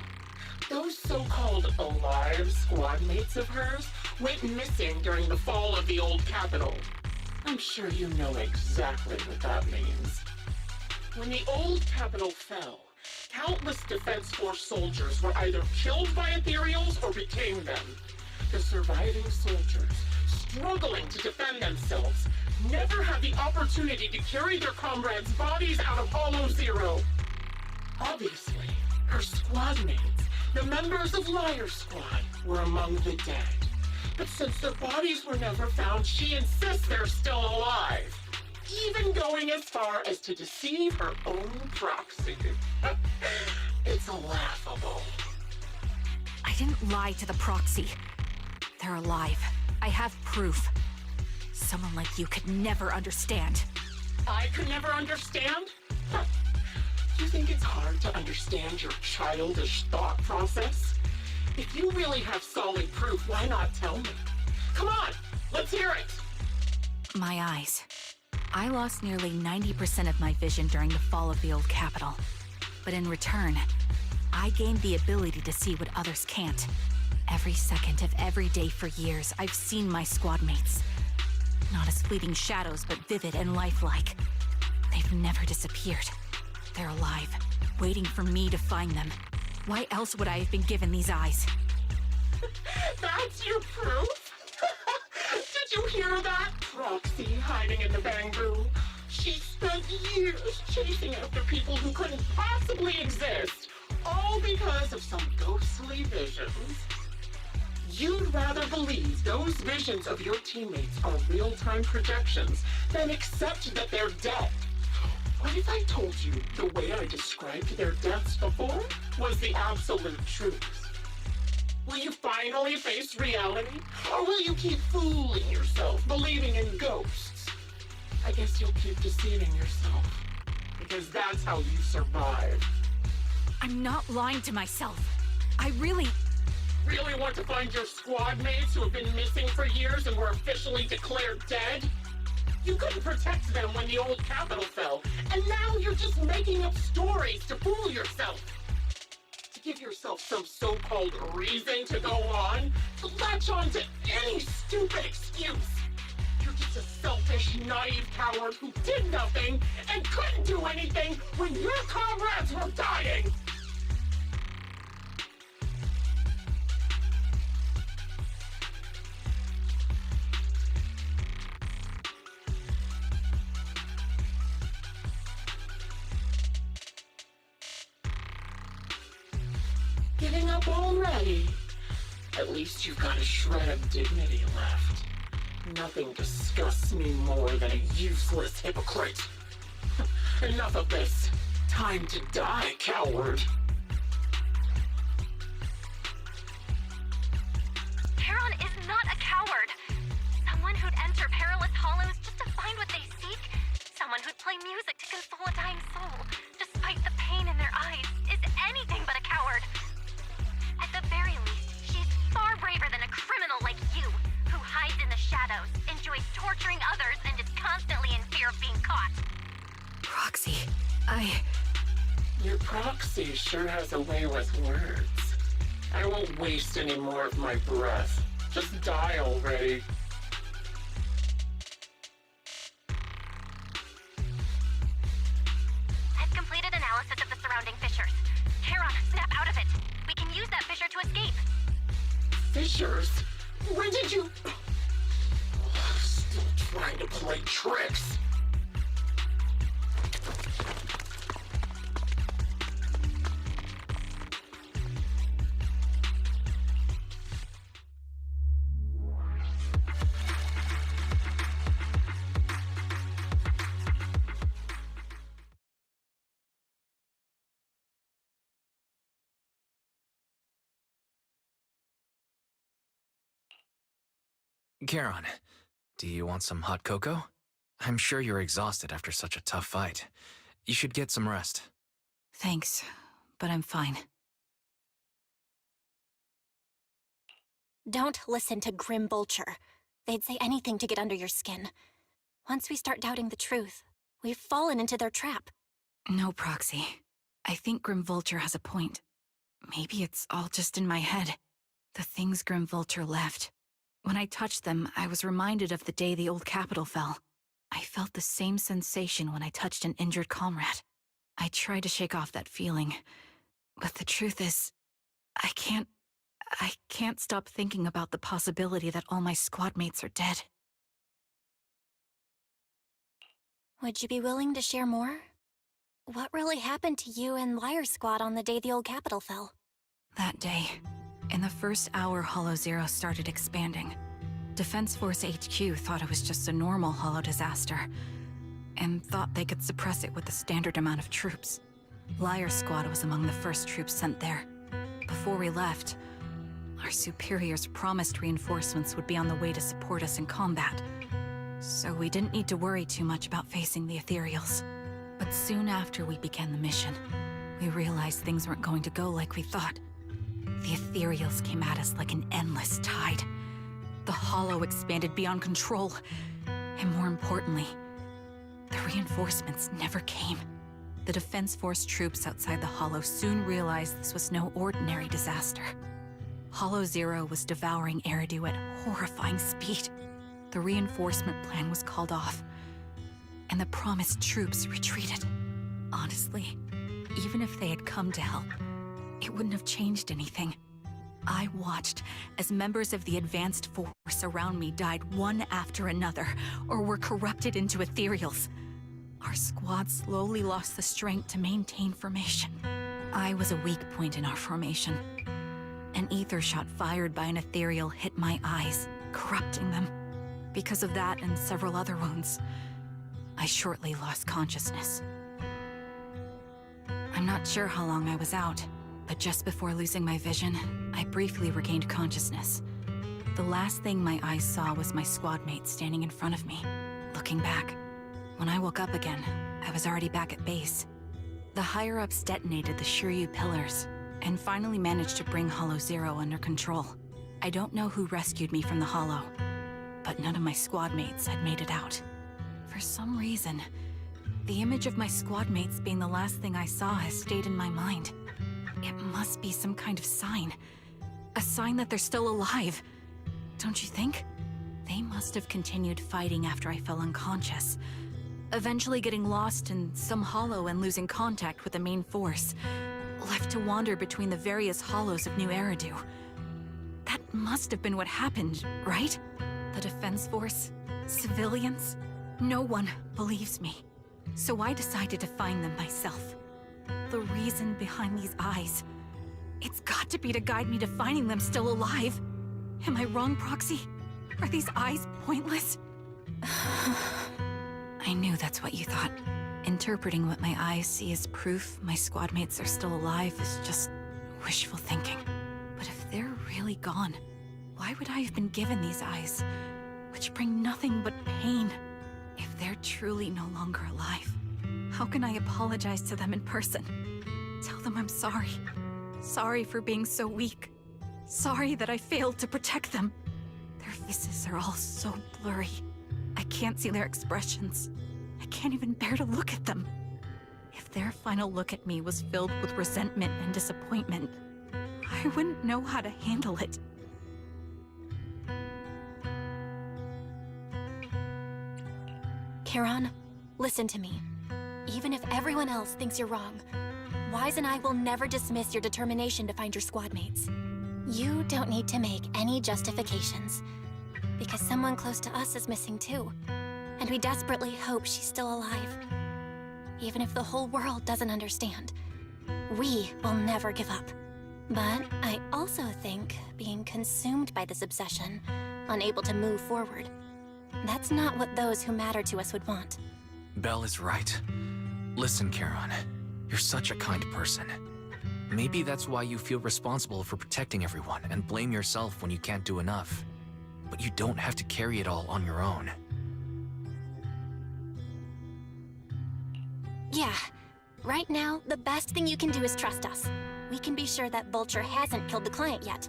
Those so-called alive squad mates of hers went missing during the fall of the old capital. I'm sure you know exactly what that means. When the old capital fell, countless Defense Force soldiers were either killed by ethereals or became them. The surviving soldiers, struggling to defend themselves, never had the opportunity to carry their comrades' bodies out of Hollow Zero. Obviously, her squad mates, the members of Liar Squad, were among the dead. But since their bodies were never found, she insists they're still alive. Even going as far as to deceive her own proxy. It's laughable. I didn't lie to the proxy. They're alive. I have proof. Someone like you could never understand. I could never understand? Huh. You think it's hard to understand your childish thought process? If you really have solid proof, why not tell me? Come on, let's hear it! My eyes. I lost nearly 90% of my vision during the fall of the old capital. But in return, I gained the ability to see what others can't. Every second of every day for years, I've seen my squad mates. Not as fleeting shadows, but vivid and lifelike. They've never disappeared. They're alive, waiting for me to find them. Why else would I have been given these eyes? That's your proof? Did you hear that? Proxy hiding in the bamboo. She spent years chasing after people who couldn't possibly exist, all because of some ghostly visions. You'd rather believe those visions of your teammates are real-time projections than accept that they're dead. What if I told you the way I described their deaths before was the absolute truth? Will you finally face reality? Or will you keep fooling yourself, believing in ghosts? I guess you'll keep deceiving yourself. Because that's how you survive. I'm not lying to myself. I really want to find your squad mates who have been missing for years and were officially declared dead? You couldn't protect them when the old capital fell, and now you're just making up stories to fool yourself. To give yourself some so-called reason to go on, to latch on to any stupid excuse. You're just a selfish, naive coward who did nothing and couldn't do anything when your comrades were dying. Giving up already? At least you've got a shred of dignity left. Nothing disgusts me more than a useless hypocrite. Enough of this. Time to die, coward. Charon is not a coward. Someone who'd enter perilous hollows just to find what they seek. Someone who'd play music to console a dying soul, despite the pain in their eyes, is anything but a coward. At the very least, she's far braver than a criminal like you, who hides in the shadows, enjoys torturing others, and is constantly in fear of being caught. Proxy, Your proxy sure has a way with words. I won't waste any more of my breath. Just die already. I've completed analysis of the surrounding fissures. Charon, snap out of it. We can use that fissure to escape. Fissures? When did you... Still trying to play tricks. Charon, do you want some hot cocoa? I'm sure you're exhausted after such a tough fight. You should get some rest. thanks, but I'm fine. Don't listen to Grim Vulture. They'd say anything to get under your skin. Once we start doubting the truth, we've fallen into their trap. No, Proxy. I think Grim Vulture has a point. Maybe it's all just in my head. The things Grim Vulture left. When I touched them, I was reminded of the day the old capital fell. I felt the same sensation when I touched an injured comrade. I tried to shake off that feeling, but the truth is, I can't stop thinking about the possibility that all my squad mates are dead. Would you be willing to share more? What really happened to you and Liar Squad on the day the old capital fell? That day, in the first hour Hollow Zero started expanding, Defense Force HQ thought it was just a normal Hollow disaster, and thought they could suppress it with the standard amount of troops. Liar Squad was among the first troops sent there. Before we left, our superiors promised reinforcements would be on the way to support us in combat, so we didn't need to worry too much about facing the Ethereals. But soon after we began the mission, we realized things weren't going to go like we thought. The Ethereals came at us like an endless tide. The Hollow expanded beyond control, and more importantly, the reinforcements never came. The Defense Force troops outside the Hollow soon realized this was no ordinary disaster. Hollow Zero was devouring Eridu at horrifying speed. The reinforcement plan was called off, and the promised troops retreated. Honestly, even if they had come to help, it wouldn't have changed anything. I watched as members of the advanced force around me died one after another, or were corrupted into ethereals. Our squad slowly lost the strength to maintain formation. I was a weak point in our formation. An ether shot fired by an ethereal hit my eyes, corrupting them. Because of that and several other wounds, I shortly lost consciousness. I'm not sure how long I was out, but just before losing my vision, I briefly regained consciousness. The last thing my eyes saw was my squad mate standing in front of me, looking back. When I woke up again, I was already back at base. The higher-ups detonated the Shiryu pillars, and finally managed to bring Hollow Zero under control. I don't know who rescued me from the Hollow, but none of my squad mates had made it out. For some reason, the image of my squad mates being the last thing I saw has stayed in my mind. It must be some kind of sign. A sign that they're still alive. Don't you think? They must have continued fighting after I fell unconscious, eventually getting lost in some hollow and losing contact with the main force, left to wander between the various hollows of New Eridu. That must have been what happened, right? The defense force? Civilians? No one believes me. So I decided to find them myself. The reason behind these eyes. It's got to be to guide me to finding them still alive. Am I wrong, Proxy? Are these eyes pointless? I knew that's what you thought. Interpreting what my eyes see as proof my squad mates are still alive is just wishful thinking. But if they're really gone, why would I have been given these eyes, which bring nothing but pain? If they're truly no longer alive, how can I apologize to them in person? Tell them I'm sorry. Sorry for being so weak. Sorry that I failed to protect them. Their faces are all so blurry. I can't see their expressions. I can't even bear to look at them. If their final look at me was filled with resentment and disappointment, I wouldn't know how to handle it. Charon, listen to me. Even if everyone else thinks you're wrong, Wise and I will never dismiss your determination to find your squad mates. You don't need to make any justifications, because someone close to us is missing too, and we desperately hope she's still alive. Even if the whole world doesn't understand, we will never give up. But I also think being consumed by this obsession, unable to move forward, that's not what those who matter to us would want. Belle is right. Listen, Charon, you're such a kind person. Maybe that's why you feel responsible for protecting everyone and blame yourself when you can't do enough. But you don't have to carry it all on your own. Yeah. Right now, the best thing you can do is trust us. We can be sure that Vulture hasn't killed the client yet.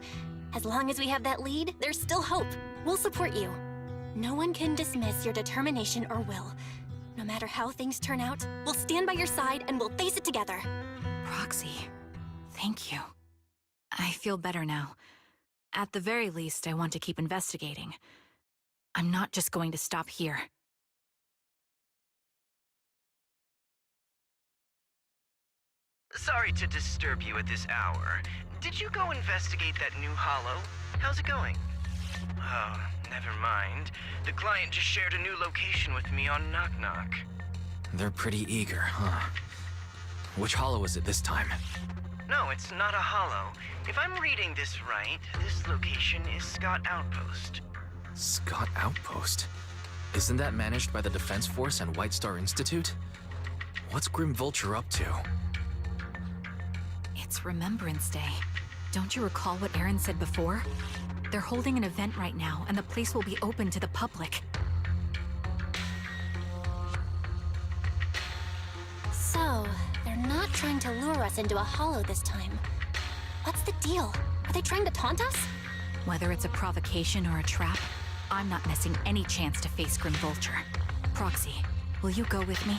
As long as we have that lead, there's still hope. We'll support you. No one can dismiss your determination or will. No matter how things turn out, we'll stand by your side and we'll face it together. Proxy, thank you. I feel better now. At the very least, I want to keep investigating. I'm not just going to stop here. Sorry to disturb you at this hour. Did you go investigate that new hollow? How's it going? Oh, never mind. The client just shared a new location with me on Knock Knock. They're pretty eager, huh? Which hollow is it this time? No, it's not a hollow. If I'm reading this right, this location is Scott Outpost. Scott Outpost? Isn't that managed by the Defense Force and White Star Institute? What's Grim Vulture up to? It's Remembrance Day. Don't you recall what Aaron said before? They're holding an event right now, and the place will be open to the public. So, they're not trying to lure us into a hollow this time. What's the deal? Are they trying to taunt us? Whether it's a provocation or a trap, I'm not missing any chance to face Grim Vulture. Proxy, will you go with me?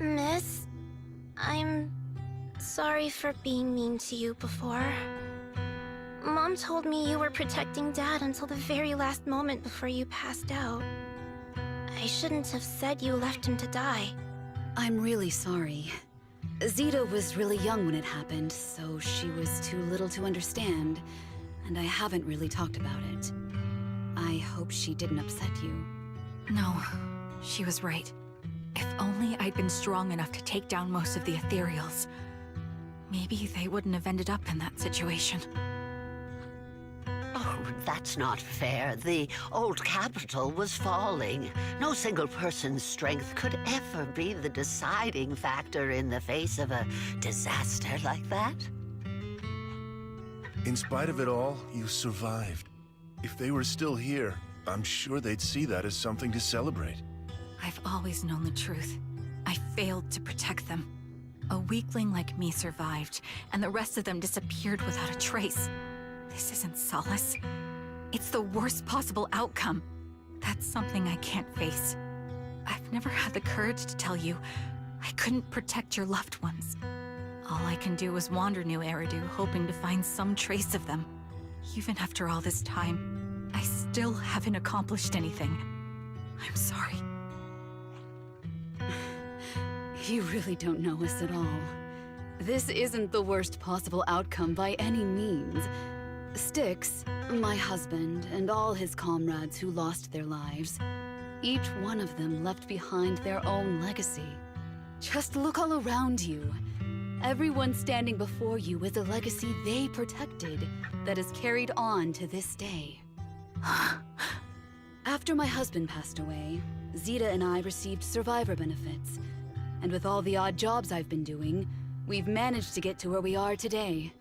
Miss, I'm sorry for being mean to you before. Mom told me you were protecting Dad until the very last moment before you passed out. I shouldn't have said you left him to die. I'm really sorry. Zeta was really young when it happened, so she was too little to understand, and I haven't really talked about it. I hope she didn't upset you. No, she was right. If only I'd been strong enough to take down most of the ethereals. Maybe they wouldn't have ended up in that situation. Oh, that's not fair. The old capital was falling. No single person's strength could ever be the deciding factor in the face of a disaster like that. In spite of it all, you survived. If they were still here, I'm sure they'd see that as something to celebrate. I've always known the truth. I failed to protect them. A weakling like me survived, and the rest of them disappeared without a trace. This isn't solace. It's the worst possible outcome. That's something I can't face. I've never had the courage to tell you I couldn't protect your loved ones. All I can do is wander New Eridu, hoping to find some trace of them. Even after all this time, I still haven't accomplished anything. I'm sorry. You really don't know us at all. This isn't the worst possible outcome by any means. Styx, my husband, and all his comrades who lost their lives, each one of them left behind their own legacy. Just look all around you. Everyone standing before you is a legacy they protected that is carried on to this day. After my husband passed away, Zeta and I received survivor benefits. And with all the odd jobs I've been doing, we've managed to get to where we are today.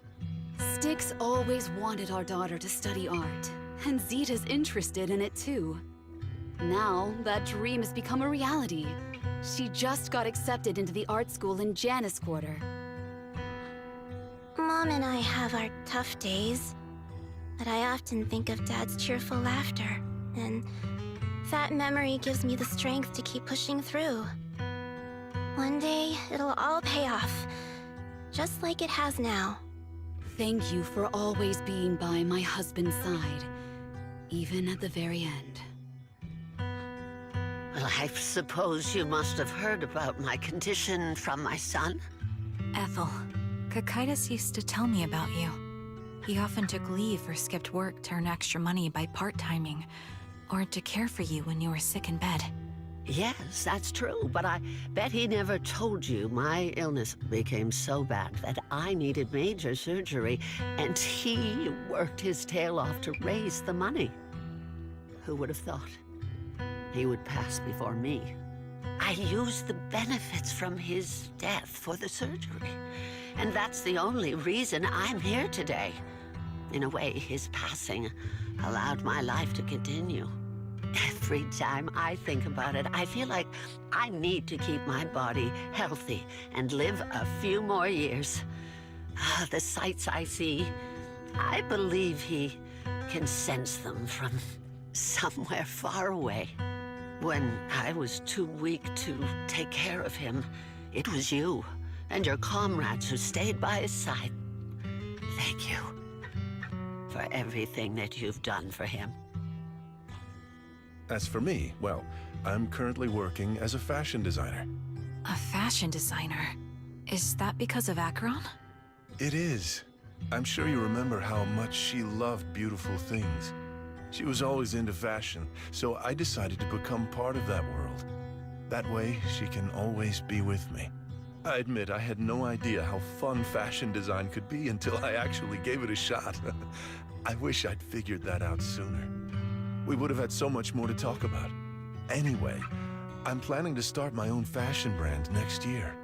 Styx always wanted our daughter to study art, and Zeta's interested in it too. Now, that dream has become a reality. She just got accepted into the art school in Janus Quarter. Mom and I have our tough days, but I often think of Dad's cheerful laughter, and that memory gives me the strength to keep pushing through. One day, it'll all pay off, just like it has now. Thank you for always being by my husband's side, even at the very end. Well, I suppose you must have heard about my condition from my son? Ethel, Kakaitis used to tell me about you. He often took leave or skipped work to earn extra money by part-timing, or to care for you when you were sick in bed. Yes, that's true, but I bet he never told you my illness became so bad that I needed major surgery, and he worked his tail off to raise the money. Who would have thought he would pass before me? I used the benefits from his death for the surgery, and that's the only reason I'm here today. In a way, his passing allowed my life to continue. Every time I think about it, I feel like I need to keep my body healthy and live a few more years. The sights I see, I believe he can sense them from somewhere far away. When I was too weak to take care of him, it was you and your comrades who stayed by his side. Thank you for everything that you've done for him. As for me, well, I'm currently working as a fashion designer. A fashion designer? Is that because of Acheron? It is. I'm sure you remember how much she loved beautiful things. She was always into fashion, so I decided to become part of that world. That way, she can always be with me. I admit I had no idea how fun fashion design could be until I actually gave it a shot. I wish I'd figured that out sooner. We would have had so much more to talk about. Anyway, I'm planning to start my own fashion brand next year.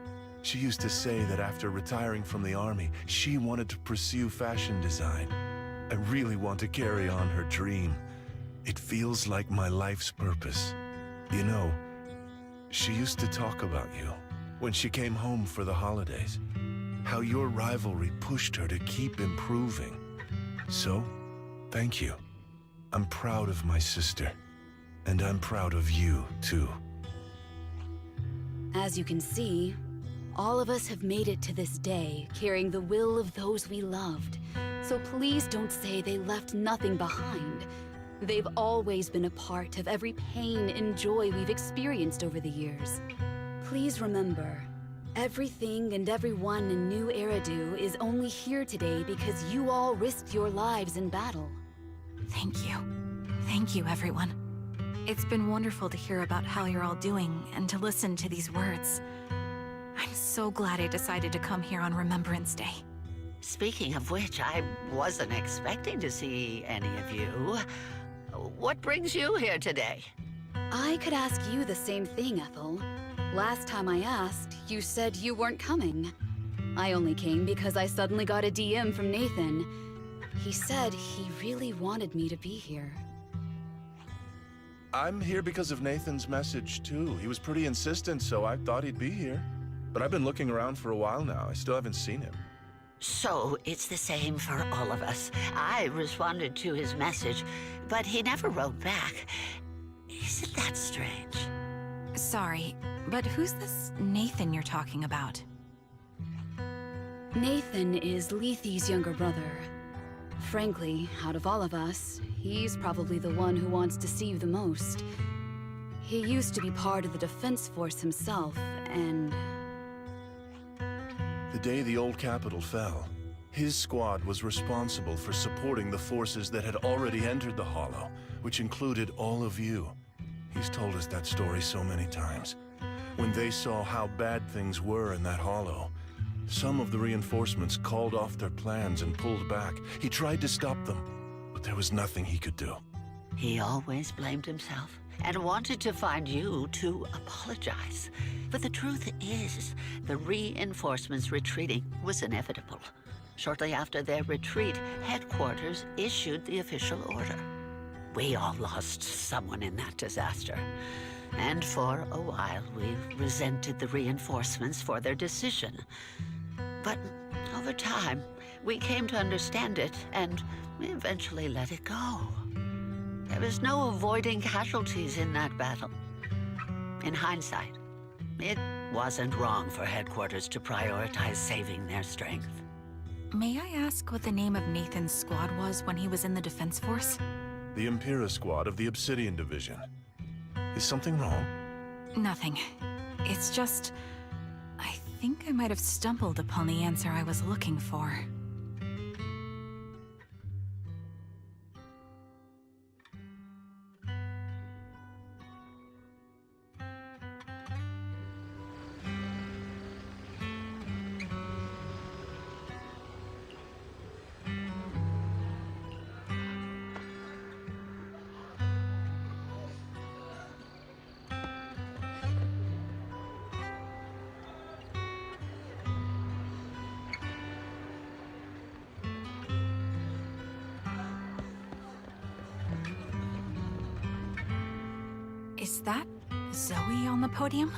She used to say that after retiring from the army, she wanted to pursue fashion design. I really want to carry on her dream. It feels like my life's purpose. You know, she used to talk about you when she came home for the holidays. How your rivalry pushed her to keep improving. So, thank you. I'm proud of my sister. And I'm proud of you, too. As you can see, all of us have made it to this day, carrying the will of those we loved. So please don't say they left nothing behind. They've always been a part of every pain and joy we've experienced over the years. Please remember, everything and everyone in New Eridu is only here today because you all risked your lives in battle. Thank you. Thank you, everyone. It's been wonderful to hear about how you're all doing and to listen to these words. I'm so glad I decided to come here on Remembrance Day. Speaking of which, I wasn't expecting to see any of you. What brings you here today? I could ask you the same thing, Ethel. Last time I asked, you said you weren't coming. I only came because I suddenly got a DM from Nathan. He said he really wanted me to be here. I'm here because of Nathan's message, too. He was pretty insistent, so I thought he'd be here. But I've been looking around for a while now. I still haven't seen him. So it's the same for all of us. I responded to his message, but he never wrote back. Isn't that strange? Sorry, but who's this Nathan you're talking about? Nathan is Lethe's younger brother. Frankly, out of all of us, he's probably the one who wants to see you the most. He used to be part of the Defense Force himself, and... The day the old capital fell, his squad was responsible for supporting the forces that had already entered the Hollow, which included all of you. He's told us that story so many times. When they saw how bad things were in that Hollow, some of the reinforcements called off their plans and pulled back. He tried to stop them, but there was nothing he could do. He always blamed himself and wanted to find you to apologize. But the truth is, the reinforcements retreating was inevitable. Shortly after their retreat, headquarters issued the official order. We all lost someone in that disaster. And for a while, we resented the reinforcements for their decision. But over time, we came to understand it, and we eventually let it go. There was no avoiding casualties in that battle. In hindsight, it wasn't wrong for headquarters to prioritize saving their strength. May I ask what the name of Nathan's squad was when he was in the Defense Force? The Impera squad of the Obsidian Division. Is something wrong? Nothing. It's just... I think I might have stumbled upon the answer I was looking for. Is that Zoe on the podium?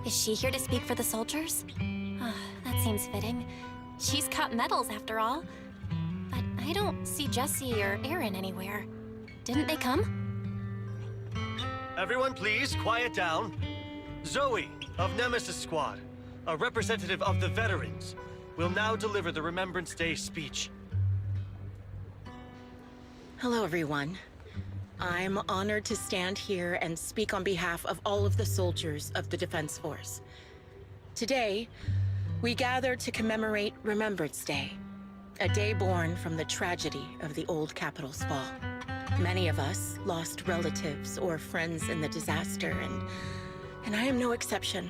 Is she here to speak for the soldiers? That seems fitting. She's got medals after all. But I don't see Jesse or Aaron anywhere. Didn't they come? Everyone please, quiet down. Zoe, of Nemesis Squad, a representative of the veterans, will now deliver the Remembrance Day speech. Hello, everyone. I'm honored to stand here and speak on behalf of all of the soldiers of the Defense Force. Today, we gather to commemorate Remembrance Day, a day born from the tragedy of the old capital's fall. Many of us lost relatives or friends in the disaster, and I am no exception.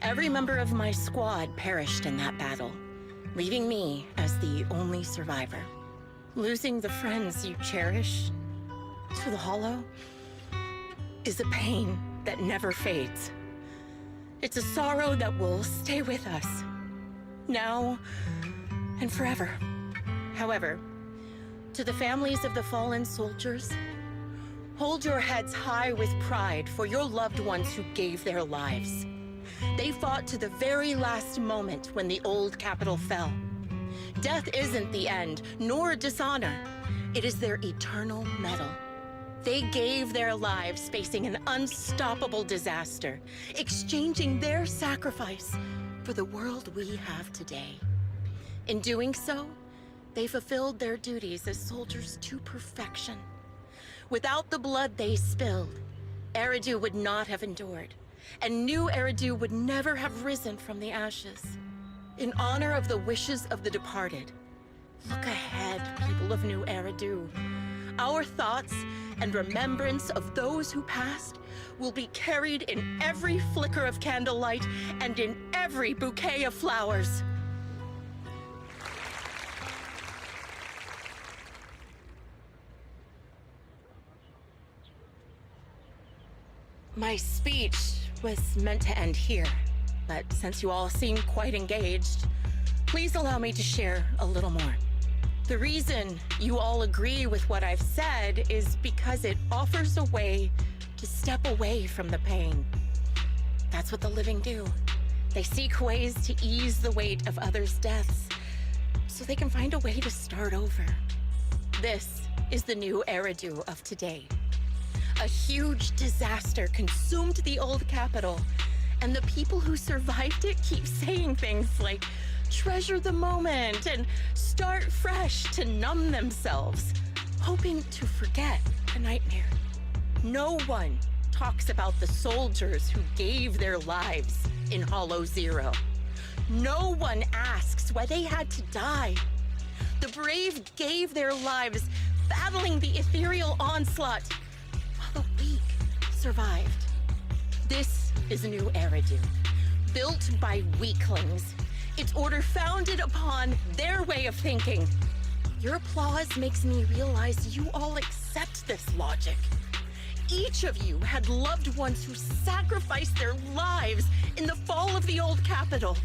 Every member of my squad perished in that battle, leaving me as the only survivor. Losing the friends you cherish to the Hollow is a pain that never fades. It's a sorrow that will stay with us, now and forever. However, to the families of the fallen soldiers, hold your heads high with pride for your loved ones who gave their lives. They fought to the very last moment when the old capital fell. Death isn't the end, nor dishonor. It is their eternal medal. They gave their lives facing an unstoppable disaster, exchanging their sacrifice for the world we have today. In doing so, they fulfilled their duties as soldiers to perfection. Without the blood they spilled, Eridu would not have endured, and new Eridu would never have risen from the ashes. In honor of the wishes of the departed, look ahead, people of New Eridu. Our thoughts and remembrance of those who passed will be carried in every flicker of candlelight and in every bouquet of flowers. My speech was meant to end here, but since you all seem quite engaged, please allow me to share a little more. The reason you all agree with what I've said is because it offers a way to step away from the pain. That's what the living do. They seek ways to ease the weight of others' deaths, so they can find a way to start over. This is the new Eridu of today. A huge disaster consumed the old capital, and the people who survived it keep saying things like, treasure the moment and start fresh to numb themselves, hoping to forget the nightmare. No one talks about the soldiers who gave their lives in Hollow Zero. No one asks why they had to die. The brave gave their lives battling the ethereal onslaught, while the weak survived. This is a new Eridu, built by weaklings. Its order founded upon their way of thinking. Your applause makes me realize you all accept this logic. Each of you had loved ones who sacrificed their lives in the fall of the old capital.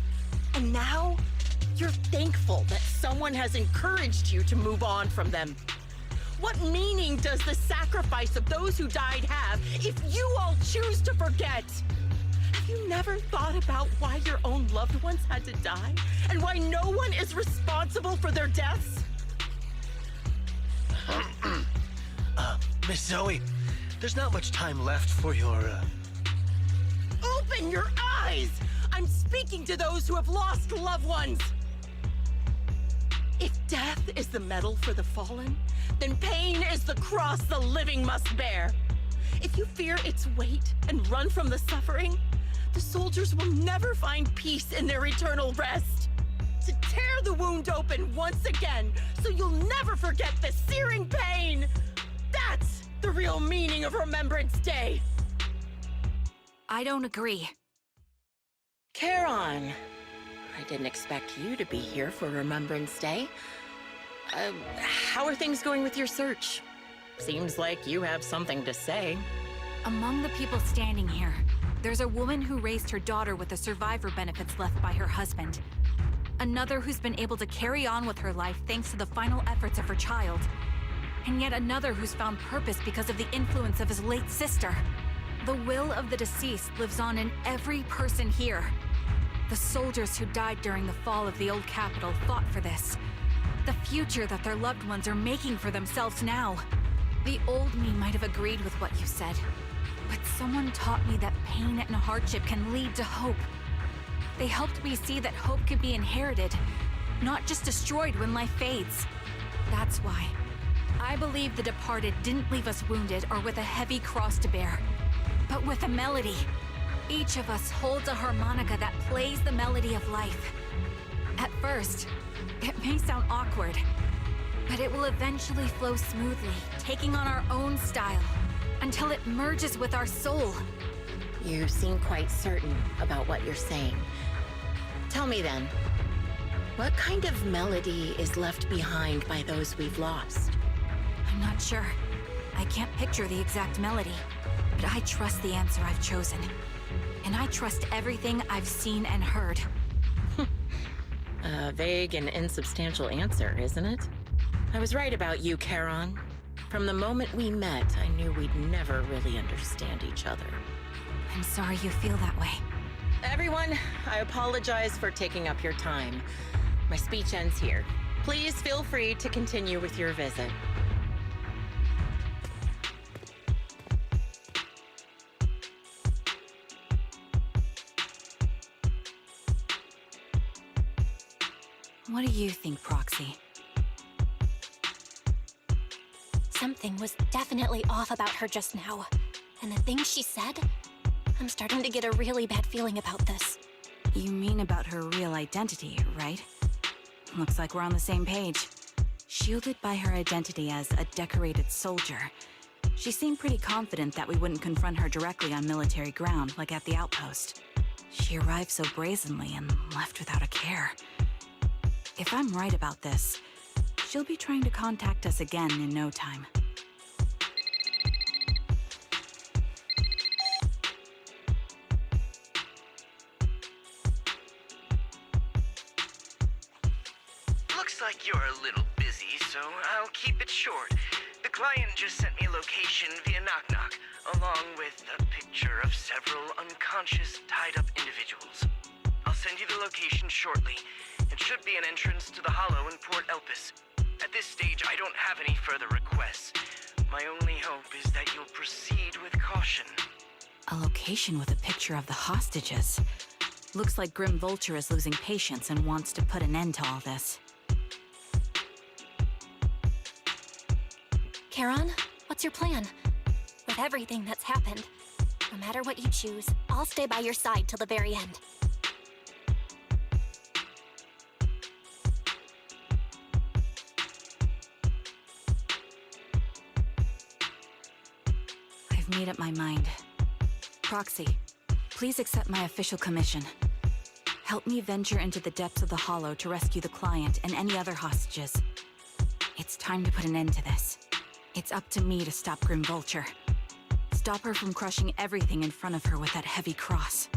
And now, you're thankful that someone has encouraged you to move on from them. What meaning does the sacrifice of those who died have if you all choose to forget? Have you never thought about why your own loved ones had to die? And why no one is responsible for their deaths? Miss Zoe, there's not much time left for your, Open your eyes! I'm speaking to those who have lost loved ones! If death is the medal for the fallen, then pain is the cross the living must bear. If you fear its weight and run from the suffering, the soldiers will never find peace in their eternal rest. To tear the wound open once again, so you'll never forget the searing pain! That's the real meaning of Remembrance Day! I don't agree. Charon, I didn't expect you to be here for Remembrance Day. How are things going with your search? Seems like you have something to say. Among the people standing here, there's a woman who raised her daughter with the survivor benefits left by her husband. Another who's been able to carry on with her life thanks to the final efforts of her child. And yet another who's found purpose because of the influence of his late sister. The will of the deceased lives on in every person here. The soldiers who died during the fall of the old capital fought for this. The future that their loved ones are making for themselves now. The old me might have agreed with what you said, but someone taught me that pain and hardship can lead to hope. They helped me see that hope could be inherited, not just destroyed when life fades. That's why I believe the departed didn't leave us wounded or with a heavy cross to bear, but with a melody. Each of us holds a harmonica that plays the melody of life. At first, it may sound awkward, but it will eventually flow smoothly, taking on our own style, until it merges with our soul. You seem quite certain about what you're saying. Tell me then, what kind of melody is left behind by those we've lost? I'm not sure. I can't picture the exact melody, but I trust the answer I've chosen. And I trust everything I've seen and heard. A vague and insubstantial answer, isn't it? I was right about you, Charon. From the moment we met, I knew we'd never really understand each other. I'm sorry you feel that way. Everyone, I apologize for taking up your time. My speech ends here. Please feel free to continue with your visit. What do you think, Proxy? Something was definitely off about her just now. And the things she said, I'm starting to get a really bad feeling about this. You mean about her real identity, right? Looks like we're on the same page. Shielded by her identity as a decorated soldier, she seemed pretty confident that we wouldn't confront her directly on military ground, like at the outpost. She arrived so brazenly and left without a care. If I'm right about this, she'll be trying to contact us again in no time. Looks like you're a little busy, so I'll keep it short. The client just sent me a location via Knock Knock, along with a picture of several unconscious, tied-up individuals. I'll send you the location shortly. It should be an entrance to the Hollow in Port Elpis. At this stage, I don't have any further requests. My only hope is that you'll proceed with caution. A location with a picture of the hostages. Looks like Grim Vulture is losing patience and wants to put an end to all this. Charon, what's your plan? With everything that's happened, no matter what you choose, I'll stay by your side till the very end. I've made up my mind. Proxy, please accept my official commission. Help me venture into the depths of the Hollow to rescue the client and any other hostages. It's time to put an end to this. It's up to me to stop Grim Vulture. Stop her from crushing everything in front of her with that heavy cross.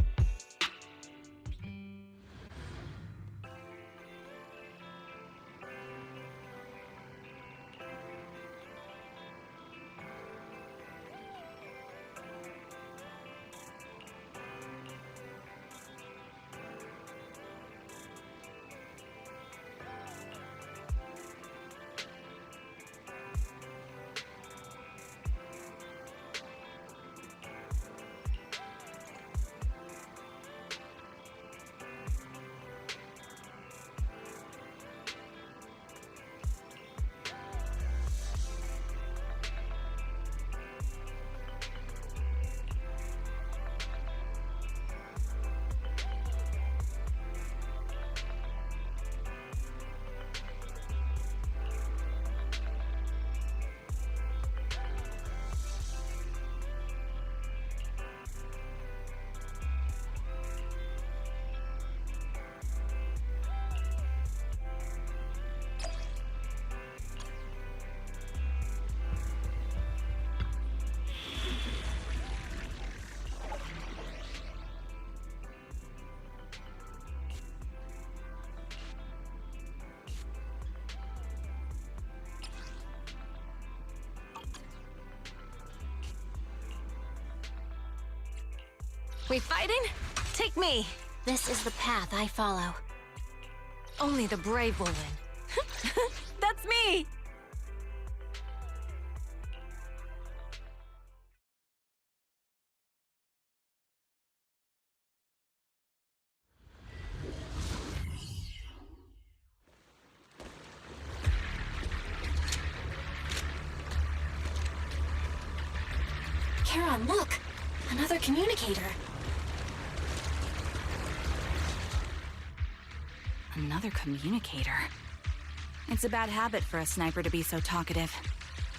We fighting? Take me. This is the path I follow. Only the brave will win. That's me! Charon, look! Another communicator. Another communicator. It's a bad habit for a sniper to be so talkative.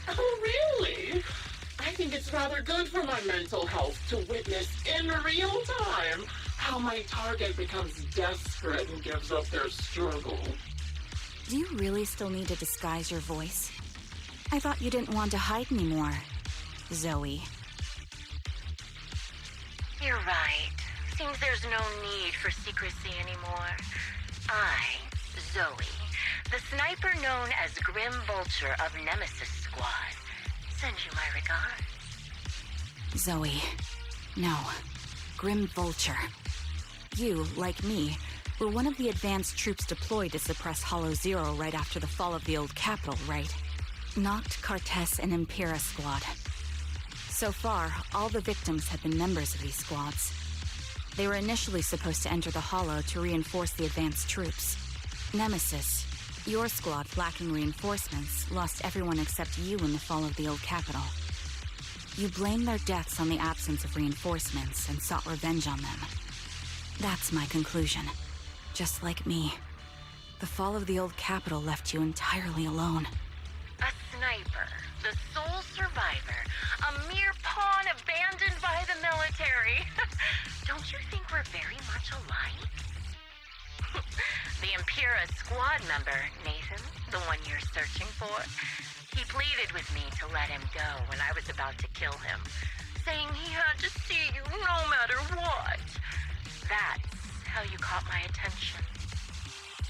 Oh, really? I think it's rather good for my mental health to witness in real time how my target becomes desperate and gives up their struggle. Do you really still need to disguise your voice? I thought you didn't want to hide anymore, Zoe. You're right. Seems there's no need for secrecy anymore. I, Zoe, the sniper known as Grim Vulture of Nemesis Squad, send you my regards. Zoe. No. Grim Vulture. You, like me, were one of the advanced troops deployed to suppress Hollow Zero right after the fall of the old capital, right? Noct, Cartes, and Impera Squad. So far, all the victims have been members of these squads. They were initially supposed to enter the Hollow to reinforce the advanced troops. Nemesis, your squad, lacking reinforcements, lost everyone except you in the fall of the old capital. You blamed their deaths on the absence of reinforcements and sought revenge on them. That's my conclusion. Just like me, the fall of the old capital left you entirely alone. A sniper, the sole survivor, a mere pawn abandoned by the military. Don't you think we're very much alike? The Impera squad member, Nathan, the one you're searching for, he pleaded with me to let him go when I was about to kill him, saying he had to see you no matter what. That's how you caught my attention.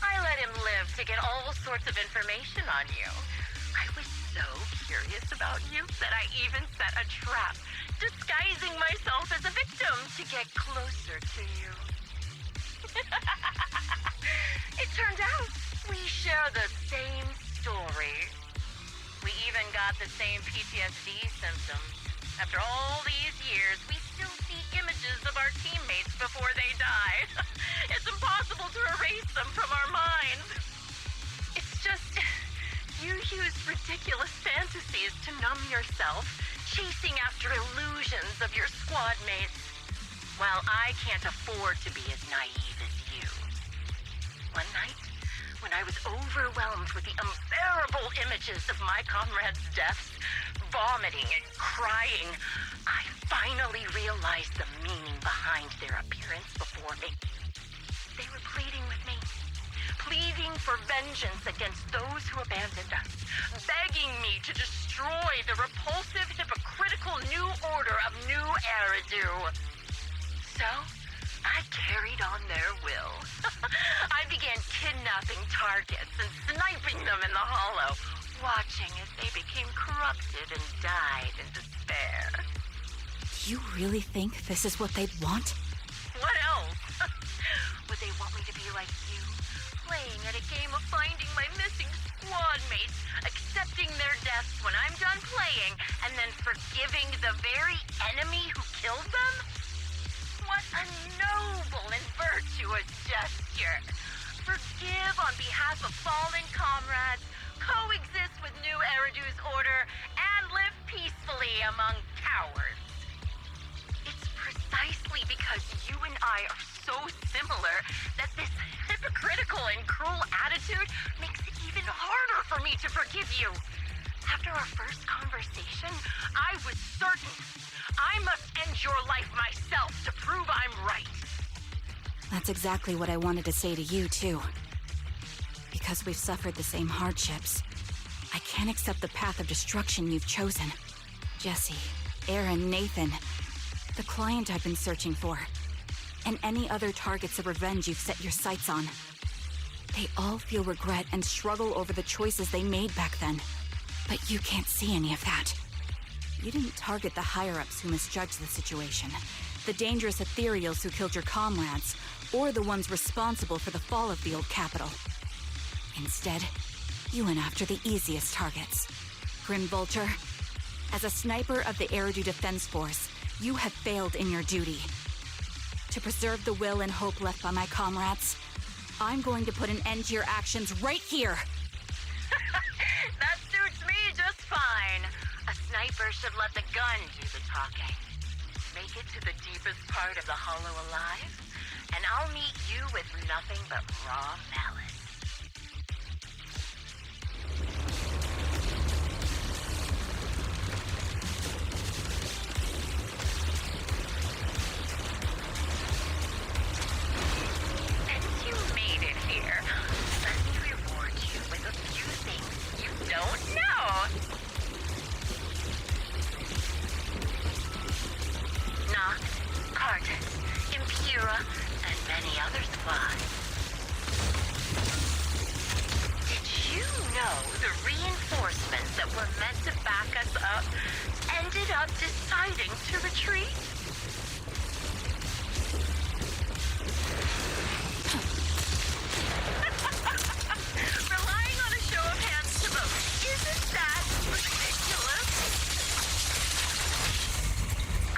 I let him live to get all sorts of information on you. I was so curious about you that I even set a trap, disguising myself as a victim to get closer to you. It turned out we share the same story. We even got the same PTSD symptoms. After all these years, we still see images of our teammates before they die. It's impossible to erase them from our minds. It's just, you use ridiculous fantasies to numb yourself, chasing after illusions of your squad mates, while I can't afford to be as naive as you. One night, when I was overwhelmed with the unbearable images of my comrades' deaths, vomiting and crying, I finally realized the meaning behind their appearance before me. They were pleading with me, pleading for vengeance against those who abandoned us, begging me to destroy the repulsive, hypocritical new order of New Eridu. So, I carried on their will. I began kidnapping targets and sniping them in the hollow, watching as they became corrupted and died in despair. Do you really think this is what they'd want? What else? Would they want me to be like you, playing at a game of finding my missing squad mates, accepting their deaths when I'm done playing, and then forgiving the very enemy who killed them? What a noble and virtuous gesture! Forgive on behalf of fallen comrades, coexist with New Eridu's order, and live peacefully among cowards. It's precisely because you and I are so similar that this hypocritical and cruel attitude makes it even harder for me to forgive you. After our first conversation, I was certain I must end your life myself to prove I'm right. That's exactly what I wanted to say to you, too. Because we've suffered the same hardships, I can't accept the path of destruction you've chosen. Jesse, Aaron, Nathan, the client I've been searching for, and any other targets of revenge you've set your sights on. They all feel regret and struggle over the choices they made back then. But you can't see any of that. You didn't target the higher-ups who misjudged the situation, the dangerous ethereals who killed your comrades, or the ones responsible for the fall of the old capital. Instead, you went after the easiest targets. Grim Vulture, as a sniper of the Eridu Defense Force, you have failed in your duty. To preserve the will and hope left by my comrades, I'm going to put an end to your actions right here! That suits me just fine. A sniper should let the gun do the talking. Make it to the deepest part of the hollow alive, and I'll meet you with nothing but raw malice. Since you made it here, let me reward you with a few things you don't know. Noct, Cartus, Impera, and many other squads. Did you know the reinforcements that were meant to back us up ended up deciding to retreat? Relying on a show of hands to vote, isn't that ridiculous?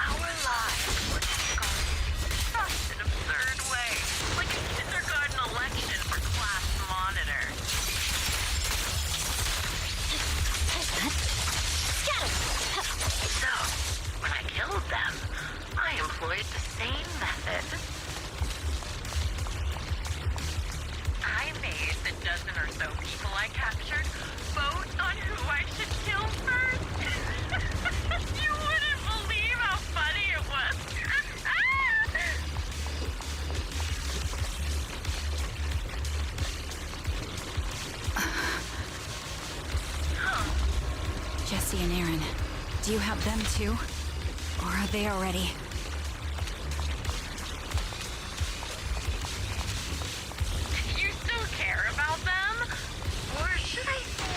Our lives were discarded in such an absurd way, like a kindergarten election for class monitor. employed the same method. I made the dozen or so people I captured vote on who I should kill first. You wouldn't believe how funny it was. Jesse and Aaron, do you have them too? Or are they already? You still care about them? Or should I say...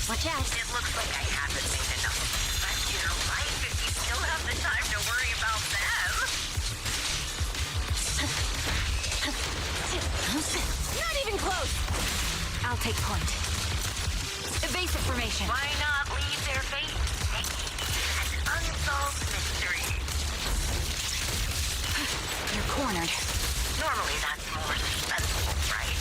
Watch out. It looks like I haven't made enough of a mess in your life if you still have the time to worry about them. Not even close! I'll take point. Evasive formation. Why not leave their fate as an unsolved mystery? You're cornered. Normally that's more suspenseful, right?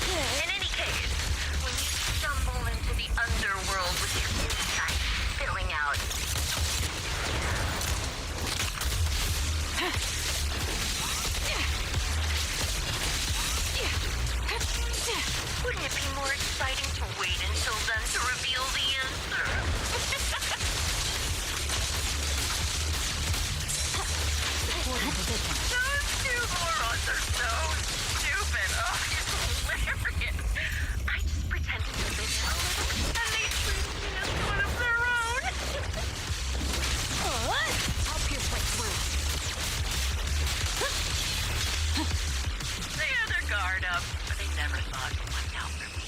In any case, when you stumble into the underworld with your insight spilling out... Wouldn't it be more exciting to wait until then to reveal the answer? Those two morons are so stupid. Oh, it's hilarious. I just pretended to be a little, and they treated me as one of their own. I'll pierce right through. They had their guard up, but they never thought to watch out for me.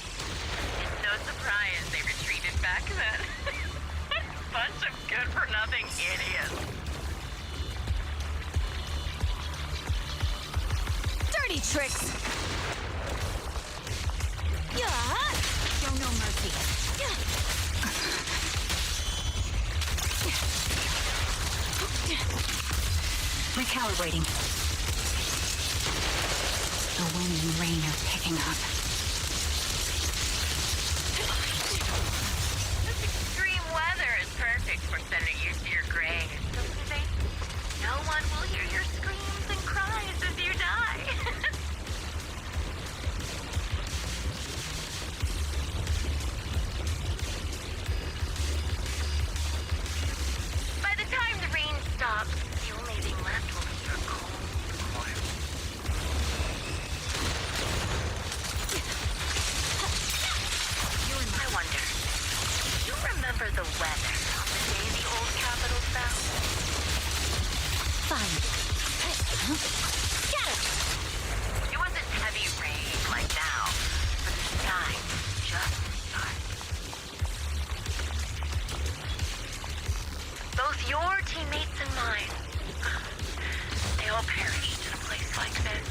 It's no surprise they retreated back then. Bunch of good-for-nothing idiots. Dirty tricks! Show no mercy. Recalibrating. The wind and rain are picking up. This extreme weather is perfect for sending you to your grave, don't you think? No one will hear your screams and cries as you die. By the time the rain stops, the only thing left will be your cold corpse. I wonder, do you remember the weather on the day the old capital fell? Fine. Get it! It wasn't heavy rain like now, but the sky was just dark. Both your teammates and mine, they all perished in a place like this.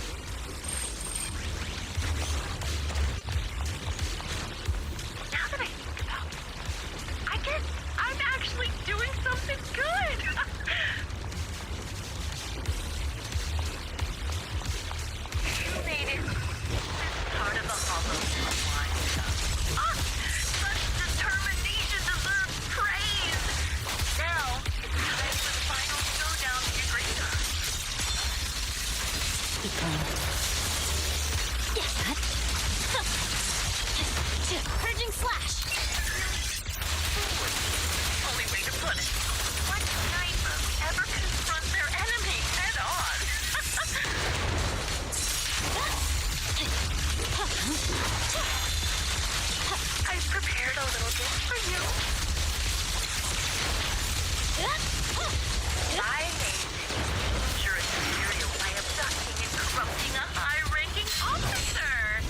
Now that I think about it, I guess I'm actually doing something good. You made it this part of the hollow lined up. Such determination deserves praise. Now it's time for the final showdown to get greater. Keep going. Purging slash! Only way to put it. What sniper would ever confront their enemy head on? I've prepared a little gift for you. I made this dangerous material by abducting and corrupting a high-ranking officer.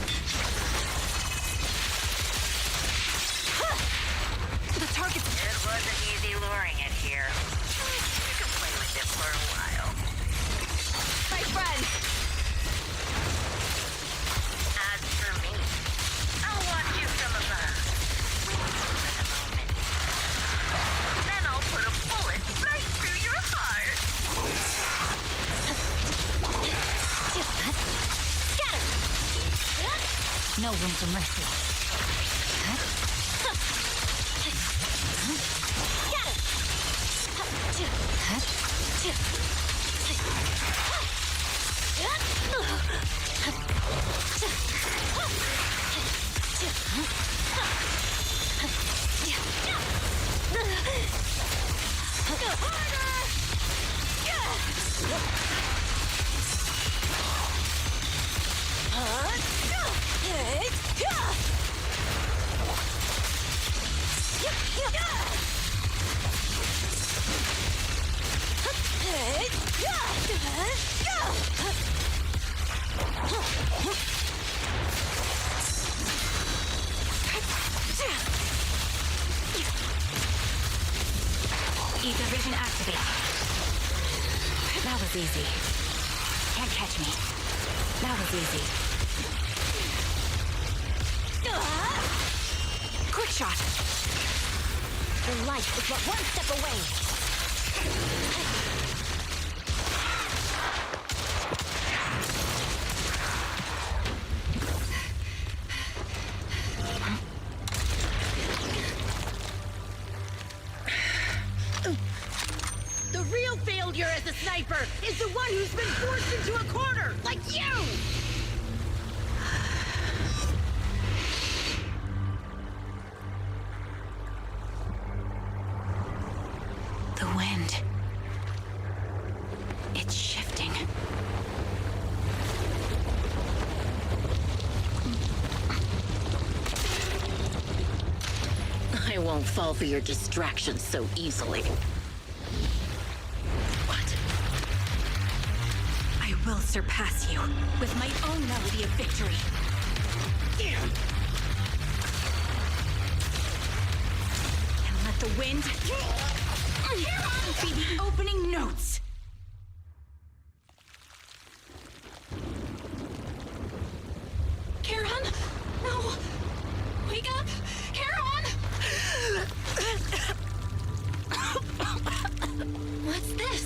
The target's... It wasn't easy luring it here. You can play with it for a while. My friend! As for me, I'll watch you from above. For the moment. Then I'll put a bullet right through your heart. Scatter! No room for mercy. Ether vision activate. That was easy. Can't catch me. That was easy. Quick shot. The light is but one step away. The real failure as a sniper is the one who's been forced into a corner, like you! The wind. It's shifting. I won't fall for your distractions so easily. What? I will surpass you with my own melody of victory. And let the wind be the opening notes. Charon? No! Wake up! Charon! What's this?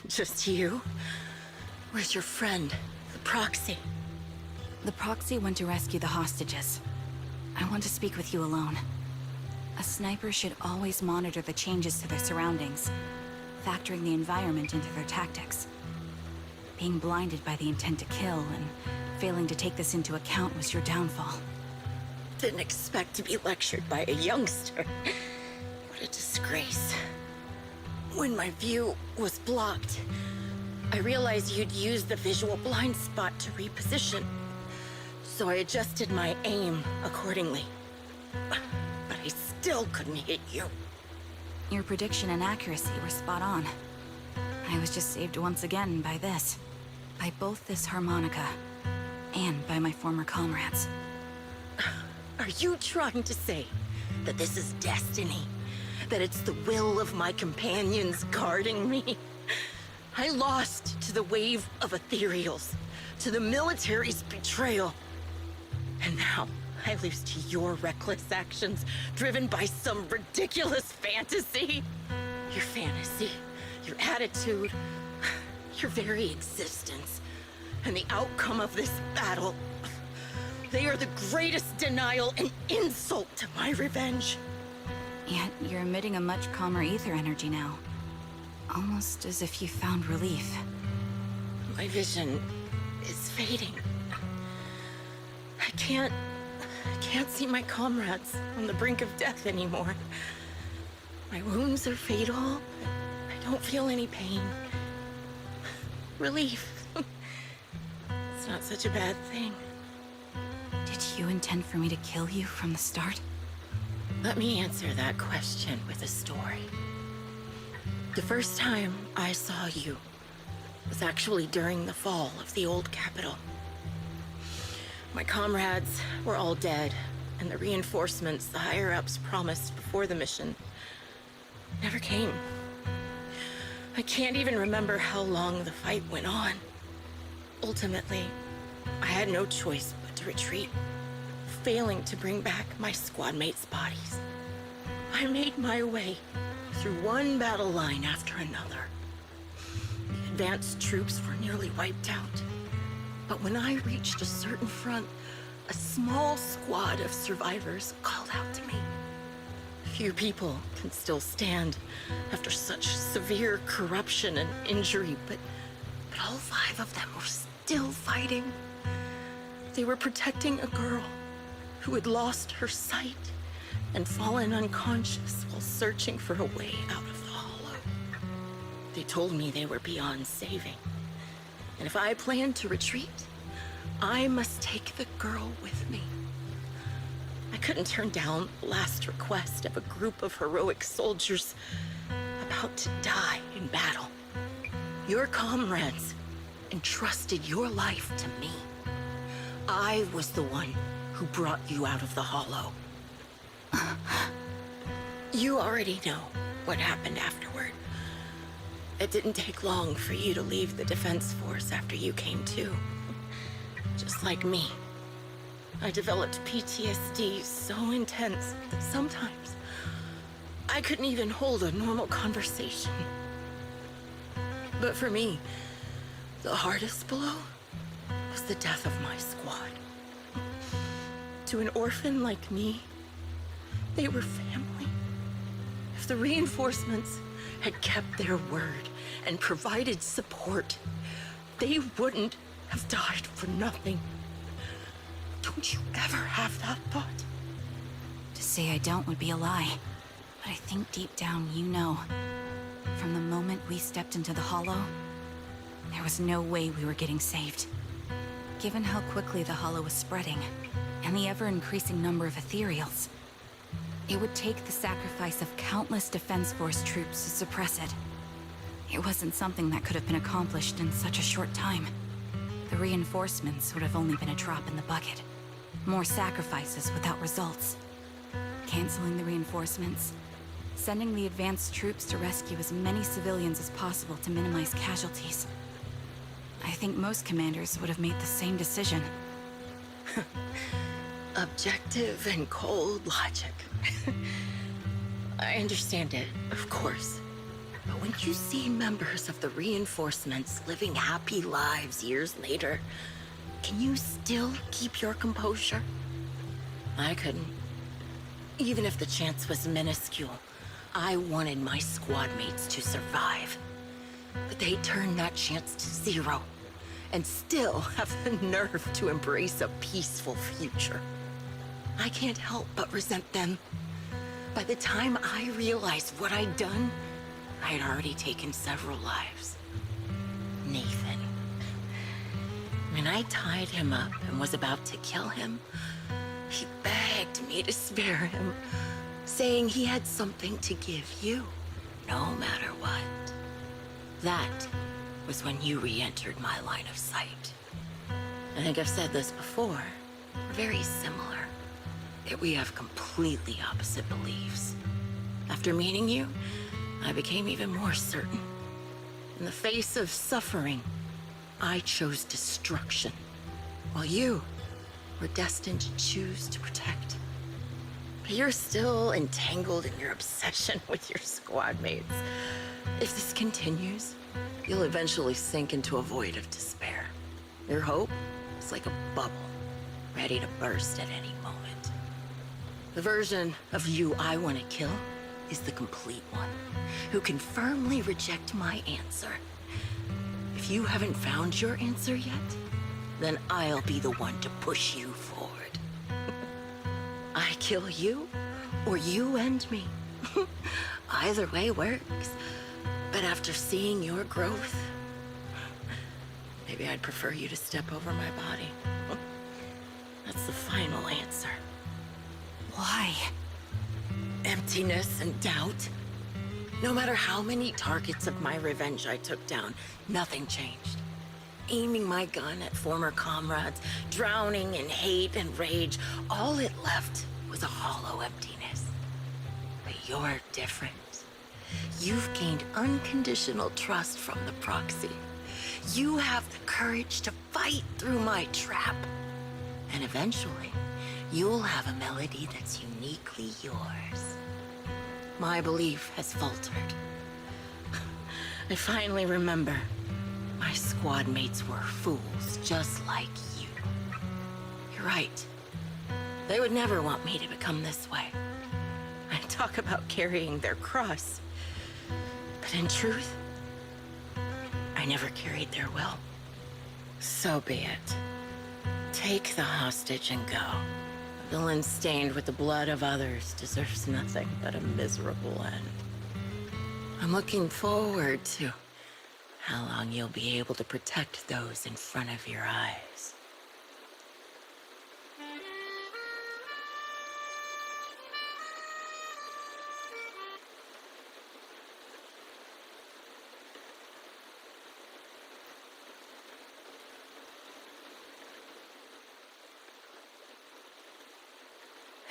Just you? Where's your friend, the proxy? The proxy went to rescue the hostages. I want to speak with you alone. A sniper should always monitor the changes to their surroundings, factoring the environment into their tactics. Being blinded by the intent to kill and failing to take this into account was your downfall. Didn't expect to be lectured by a youngster. What a disgrace. When my view was blocked, I realized you'd used the visual blind spot to reposition. So I adjusted my aim accordingly. But I still couldn't hit you. Your prediction and accuracy were spot on. I was just saved once again by this. By both this harmonica, and by my former comrades. Are you trying to say that this is destiny? That it's the will of my companions guarding me? I lost to the wave of ethereals, to the military's betrayal. And now I lose to your reckless actions, driven by some ridiculous fantasy. Your fantasy, your attitude, your very existence, and the outcome of this battle. They are the greatest denial and insult to my revenge. Yet you're emitting a much calmer ether energy now. Almost as if you found relief. My vision is fading. I can't see my comrades on the brink of death anymore. My wounds are fatal. I don't feel any pain. Relief. It's not such a bad thing. Did you intend for me to kill you from the start? Let me answer that question with a story. The first time I saw you was actually during the fall of the old capital. My comrades were all dead, and the reinforcements the higher-ups promised before the mission never came. I can't even remember how long the fight went on. Ultimately, I had no choice but to retreat, failing to bring back my squad mates' bodies. I made my way through one battle line after another. The advanced troops were nearly wiped out. But when I reached a certain front, a small squad of survivors called out to me. Few people can still stand after such severe corruption and injury, but all 5 of them were still fighting. They were protecting a girl who had lost her sight and fallen unconscious while searching for a way out of the hollow. They told me they were beyond saving, and if I planned to retreat, I must take the girl with me. I couldn't turn down the last request of a group of heroic soldiers about to die in battle. Your comrades entrusted your life to me. I was the one who brought you out of the hollow. You already know what happened afterward. It didn't take long for you to leave the Defense Force after you came to. Just like me. I developed PTSD so intense that sometimes I couldn't even hold a normal conversation. But for me, the hardest blow was the death of my squad. To an orphan like me, they were family. If the reinforcements had kept their word and provided support, they wouldn't have died for nothing. Don't you ever have that thought? To say I don't would be a lie. But I think deep down you know. From the moment we stepped into the hollow, there was no way we were getting saved. Given how quickly the hollow was spreading, and the ever-increasing number of ethereals, it would take the sacrifice of countless Defense Force troops to suppress it. It wasn't something that could have been accomplished in such a short time. The reinforcements would have only been a drop in the bucket. More sacrifices without results. Canceling the reinforcements, sending the advanced troops to rescue as many civilians as possible to minimize casualties. I think most commanders would have made the same decision. Objective and cold logic. I understand it, of course. But when you see members of the reinforcements living happy lives years later, can you still keep your composure? I couldn't. Even if the chance was minuscule, I wanted my squad mates to survive. But they turned that chance to 0, and still have the nerve to embrace a peaceful future. I can't help but resent them. By the time I realized what I'd done, I had already taken several lives. Nathan. When I tied him up and was about to kill him, he begged me to spare him, saying he had something to give you, no matter what. That was when you re-entered my line of sight. I think I've said this before. We're very similar, yet we have completely opposite beliefs. After meeting you, I became even more certain. In the face of suffering, I chose destruction, while you were destined to choose to protect. But you're still entangled in your obsession with your squad mates. If this continues, you'll eventually sink into a void of despair. Your hope is like a bubble, ready to burst at any moment. The version of you I want to kill is the complete one, who can firmly reject my answer. If you haven't found your answer yet, then I'll be the one to push you forward. I kill you, or you end me. Either way works. But after seeing your growth, maybe I'd prefer you to step over my body. That's the final answer. Why? Emptiness and doubt. No matter how many targets of my revenge I took down, nothing changed. Aiming my gun at former comrades, drowning in hate and rage, all it left was a hollow emptiness. But you're different. You've gained unconditional trust from the proxy. You have the courage to fight through my trap. And eventually, you'll have a melody that's uniquely yours. My belief has faltered. I finally remember. My squad mates were fools just like you. You're right. They would never want me to become this way. I talk about carrying their cross. But in truth, I never carried their will. So be it. Take the hostage and go. A villain stained with the blood of others deserves nothing but a miserable end. I'm looking forward to how long you'll be able to protect those in front of your eyes.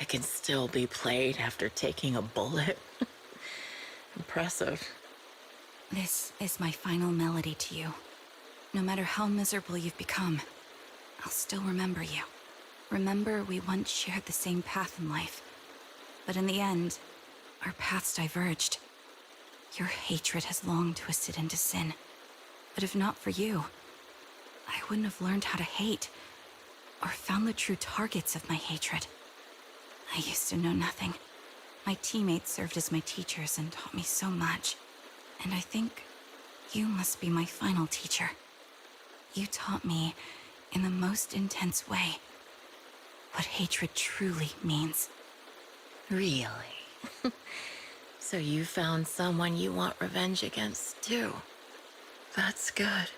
It can still be played after taking a bullet. Impressive. This is my final melody to you. No matter how miserable you've become, I'll still remember you. Remember we once shared the same path in life. But in the end, our paths diverged. Your hatred has long twisted into sin. But if not for you, I wouldn't have learned how to hate, or found the true targets of my hatred. I used to know nothing. My teammates served as my teachers and taught me so much. And I think you must be my final teacher. You taught me, in the most intense way, what hatred truly means. Really? So you found someone you want revenge against, too. That's good.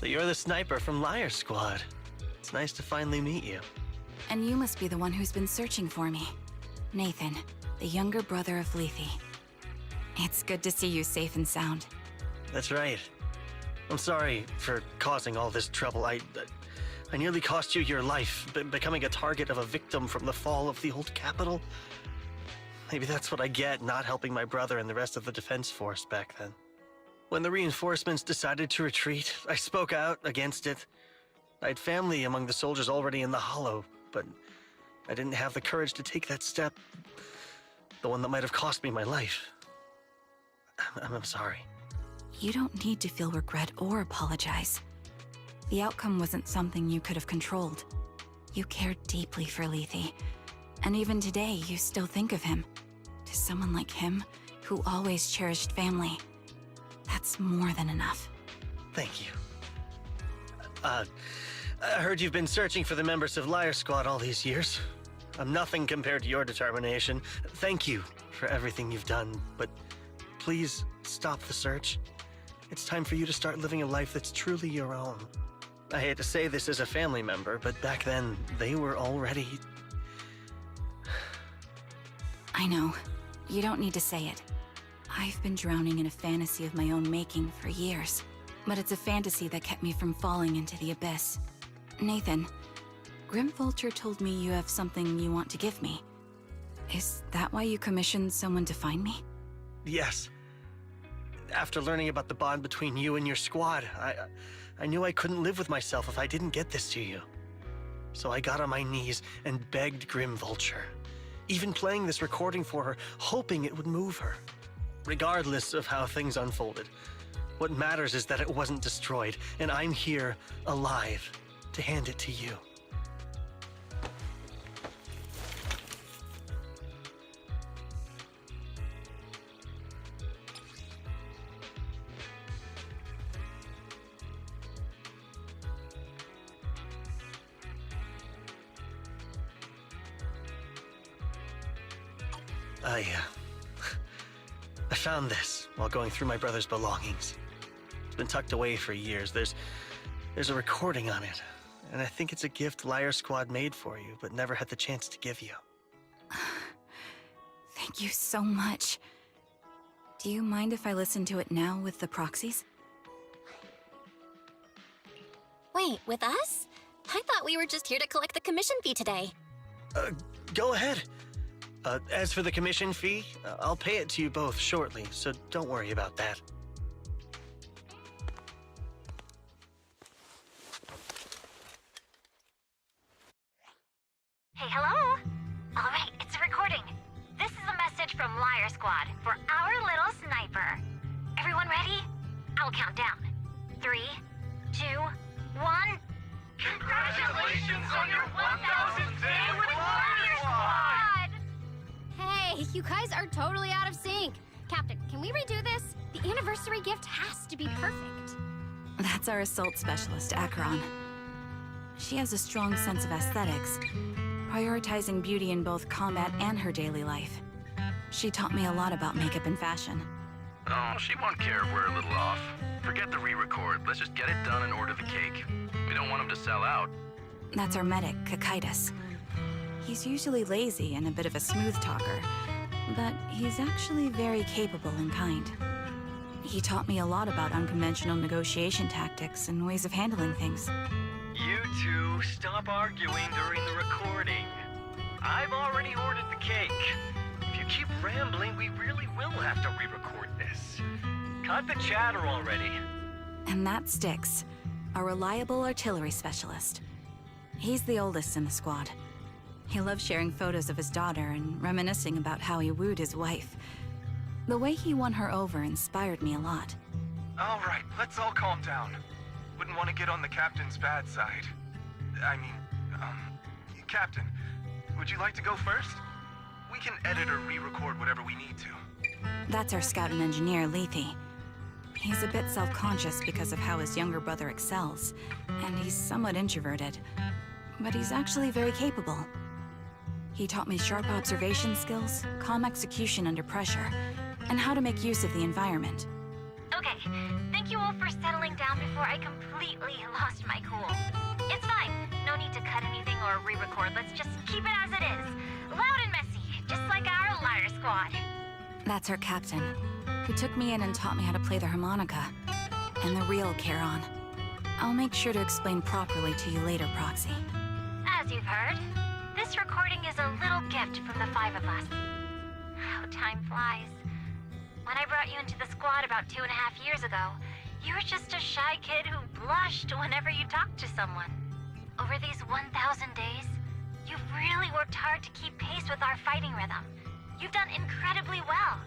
So you're the sniper from Liar Squad. It's nice to finally meet you. And you must be the one who's been searching for me. Nathan, the younger brother of Lethe. It's good to see you safe and sound. That's right. I'm sorry for causing all this trouble. I nearly cost you your life, becoming a target of a victim from the fall of the old capital. Maybe that's what I get not helping my brother and the rest of the defense force back then. When the reinforcements decided to retreat, I spoke out against it. I had family among the soldiers already in the Hollow, but I didn't have the courage to take that step. The one that might have cost me my life. I'm sorry. You don't need to feel regret or apologize. The outcome wasn't something you could have controlled. You cared deeply for Lethe, and even today you still think of him. To someone like him, who always cherished family, that's more than enough. Thank you. I heard you've been searching for the members of Liar Squad all these years. I'm nothing compared to your determination. Thank you for everything you've done, but please stop the search. It's time for you to start living a life that's truly your own. I hate to say this as a family member, but back then, they were already... I know. You don't need to say it. I've been drowning in a fantasy of my own making for years, but it's a fantasy that kept me from falling into the abyss. Nathan, Grim Vulture told me you have something you want to give me. Is that why you commissioned someone to find me? Yes. After learning about the bond between you and your squad, I knew I couldn't live with myself if I didn't get this to you. So I got on my knees and begged Grim Vulture, even playing this recording for her, hoping it would move her. Regardless of how things unfolded, what matters is that it wasn't destroyed, and I'm here, alive, to hand it to you. I found this while going through my brother's belongings. It's been tucked away for years. There's a recording on it, and I think it's a gift Liar Squad made for you, but never had the chance to give you. Thank you so much. Do you mind if I listen to it now with the proxies? Wait, with us? I thought we were just here to collect the commission fee today. Go ahead. As for the commission fee, I'll pay it to you both shortly, so don't worry about that. Hey, hello? All right, it's a recording. This is a message from Liar Squad for our little sniper. Everyone ready? I'll count down. 3, 2, 1. Congratulations on your 1,000th day with Liar Squad! Hey, you guys are totally out of sync. Captain, can we redo this? The anniversary gift has to be perfect. That's our assault specialist, Acheron. She has a strong sense of aesthetics, prioritizing beauty in both combat and her daily life. She taught me a lot about makeup and fashion. Oh, she won't care if we're a little off. Forget the re-record. Let's just get it done and order the cake. We don't want him to sell out. That's our medic, Kakaitis. He's usually lazy and a bit of a smooth talker, but he's actually very capable and kind. He taught me a lot about unconventional negotiation tactics and ways of handling things. You two, stop arguing during the recording. I've already ordered the cake. If you keep rambling, we really will have to re-record this. Cut the chatter already. And that's Styx, a reliable artillery specialist. He's the oldest in the squad. He loves sharing photos of his daughter and reminiscing about how he wooed his wife. The way he won her over inspired me a lot. All right, let's all calm down. Wouldn't want to get on the captain's bad side. Captain, would you like to go first? We can edit or re-record whatever we need to. That's our scout and engineer, Lethe. He's a bit self-conscious because of how his younger brother excels, and he's somewhat introverted. But he's actually very capable. He taught me sharp observation skills, calm execution under pressure, and how to make use of the environment. Okay, thank you all for settling down before I completely lost my cool. It's fine. No need to cut anything or re-record. Let's just keep it as it is. Loud and messy, just like our liar squad. That's our captain, who took me in and taught me how to play the harmonica. And the real Charon. I'll make sure to explain properly to you later, Proxy. As you've heard, this recording is a little gift from the 5 of us. How time flies. When I brought you into the squad about 2.5 years ago, you were just a shy kid who blushed whenever you talked to someone. Over these 1,000 days, you've really worked hard to keep pace with our fighting rhythm. You've done incredibly well.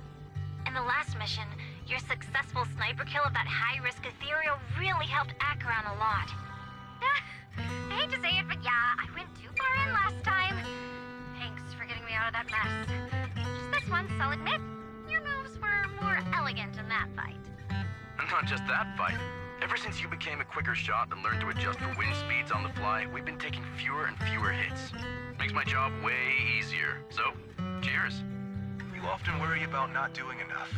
In the last mission, your successful sniper kill of that high-risk ethereal really helped Acheron a lot. I hate to say it, but yeah, I went too far in last time. Thanks for getting me out of that mess. Just this once, I'll admit, your moves were more elegant in that fight. Not just that fight. Ever since you became a quicker shot and learned to adjust for wind speeds on the fly, we've been taking fewer and fewer hits. Makes my job way easier. So, cheers. You often worry about not doing enough.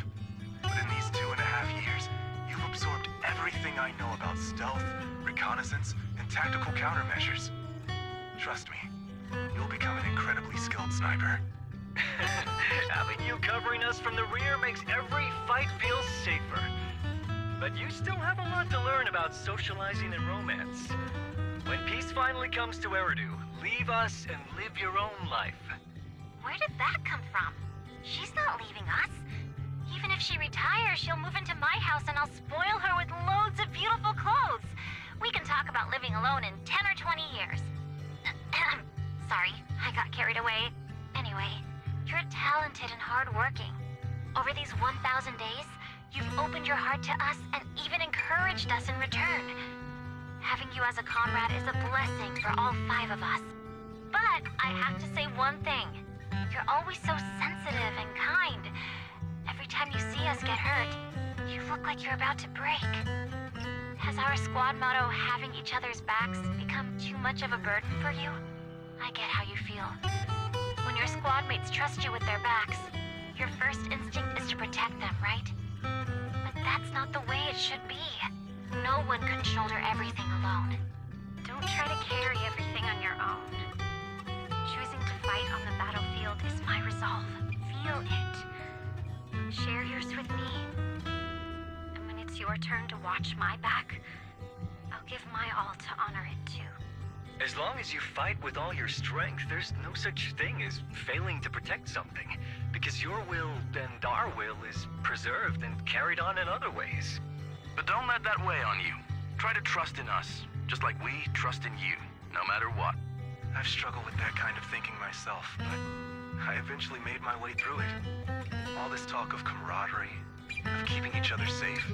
But in these 2.5 years, you've absorbed everything I know about stealth, reconnaissance, and tactical countermeasures. Trust me, you'll become an incredibly skilled sniper. Having you covering us from the rear makes every fight feel safer. But you still have a lot to learn about socializing and romance. When peace finally comes to Eridu, leave us and live your own life. Where did that come from? She's not leaving us. Even if she retires, she'll move into my house and I'll spoil her with loads of beautiful clothes. We can talk about living alone in 10 or 20 years. Sorry, I got carried away. Anyway, you're talented and hardworking. Over these 1,000 days, you've opened your heart to us and even encouraged us in return. Having you as a comrade is a blessing for all 5 of us. But I have to say one thing. You're always so sensitive and kind. Every time you see us get hurt, you look like you're about to break. Has our squad motto, having each other's backs, become too much of a burden for you? I get how you feel. When your squad mates trust you with their backs, your first instinct is to protect them, right? But that's not the way it should be. No one can shoulder everything alone. Don't try to carry everything on your own. Choosing to fight on the battlefield is my resolve. Feel it. Share yours with me. And when it's your turn to watch my back, I'll give my all to honor it too. As long as you fight with all your strength, there's no such thing as failing to protect something, because your will and our will is preserved and carried on in other ways. But don't let that weigh on you. Try to trust in us, just like we trust in you, no matter what. I've struggled with that kind of thinking myself, but I eventually made my way through it. All this talk of camaraderie, of keeping each other safe,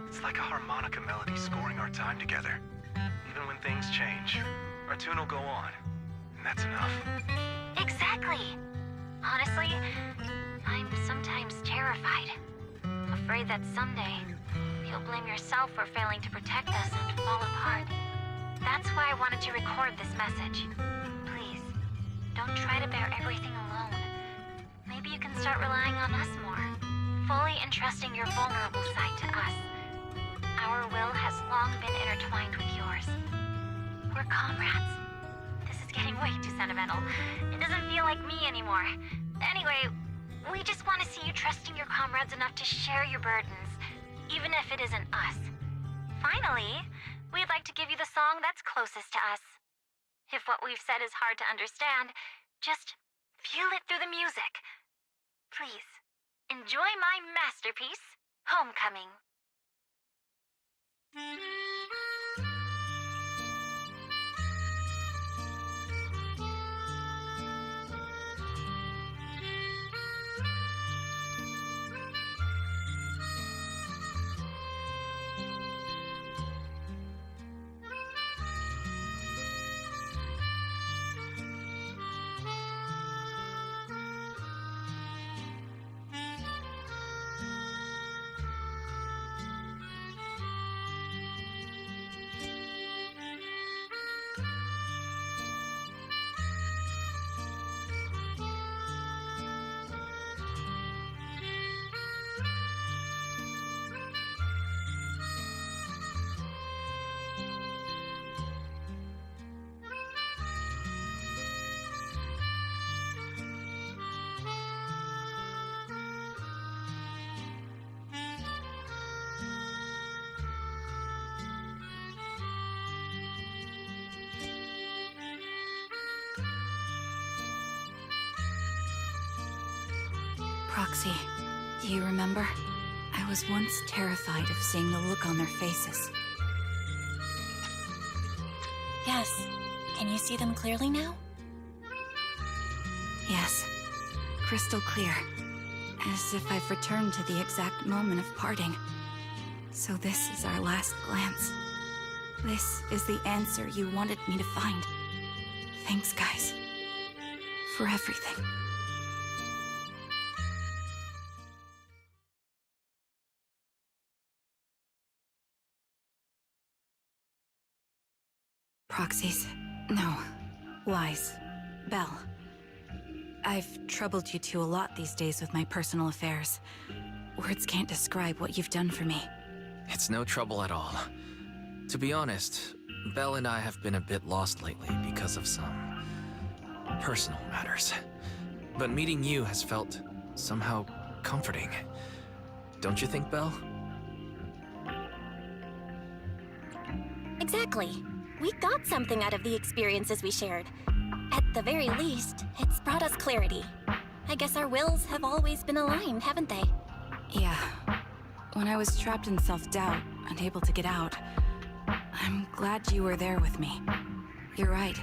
it's like a harmonica melody scoring our time together. Even when things change, our tune will go on, and that's enough. Exactly. Honestly, I'm sometimes terrified. Afraid that someday, you'll blame yourself for failing to protect us and fall apart. That's why I wanted to record this message. Please, don't try to bear everything alone. Maybe you can start relying on us more, fully entrusting your vulnerable side to us. Our will has long been intertwined with yours. We're comrades. This is getting way too sentimental. It doesn't feel like me anymore. Anyway, we just want to see you trusting your comrades enough to share your burdens, even if it isn't us. Finally, we'd like to give you the song that's closest to us. If what we've said is hard to understand, just feel it through the music. Please, enjoy my masterpiece, Homecoming. Proxy, do you remember? I was once terrified of seeing the look on their faces. Yes. Can you see them clearly now? Yes. Crystal clear. As if I've returned to the exact moment of parting. So this is our last glance. This is the answer you wanted me to find. Thanks, guys. For everything. Proxies. No. Wise. Belle. I've troubled you two a lot these days with my personal affairs. Words can't describe what you've done for me. It's no trouble at all. To be honest, Belle and I have been a bit lost lately because of some personal matters. But meeting you has felt somehow comforting. Don't you think, Belle? Exactly. We got something out of the experiences we shared. At the very least, it's brought us clarity. I guess our wills have always been aligned, haven't they? Yeah. When I was trapped in self-doubt, unable to get out, I'm glad you were there with me. You're right.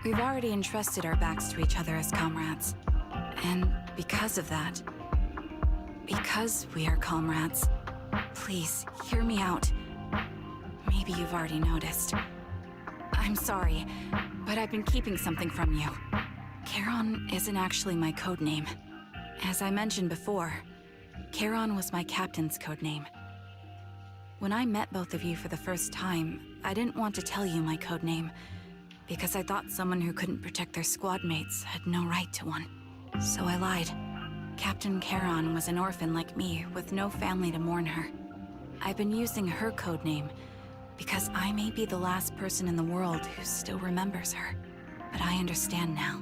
We've already entrusted our backs to each other as comrades. And because of that, because we are comrades, please, hear me out. Maybe you've already noticed. I'm sorry, but I've been keeping something from you. Charon isn't actually my codename. As I mentioned before, Charon was my captain's codename. When I met both of you for the first time, I didn't want to tell you my codename, because I thought someone who couldn't protect their squad mates had no right to one. So I lied. Captain Charon was an orphan like me, with no family to mourn her. I've been using her codename because I may be the last person in the world who still remembers her. But I understand now.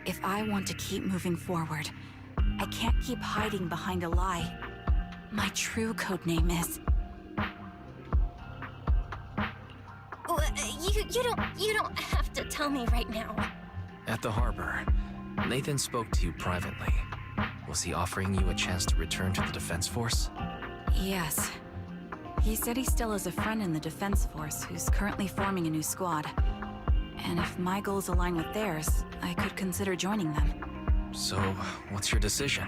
If I want to keep moving forward, I can't keep hiding behind a lie. My true codename is... You don't have to tell me right now. At the harbor, Nathan spoke to you privately. Was he offering you a chance to return to the Defense Force? Yes. He said he still has a friend in the Defense Force who's currently forming a new squad. And if my goals align with theirs, I could consider joining them. So, what's your decision?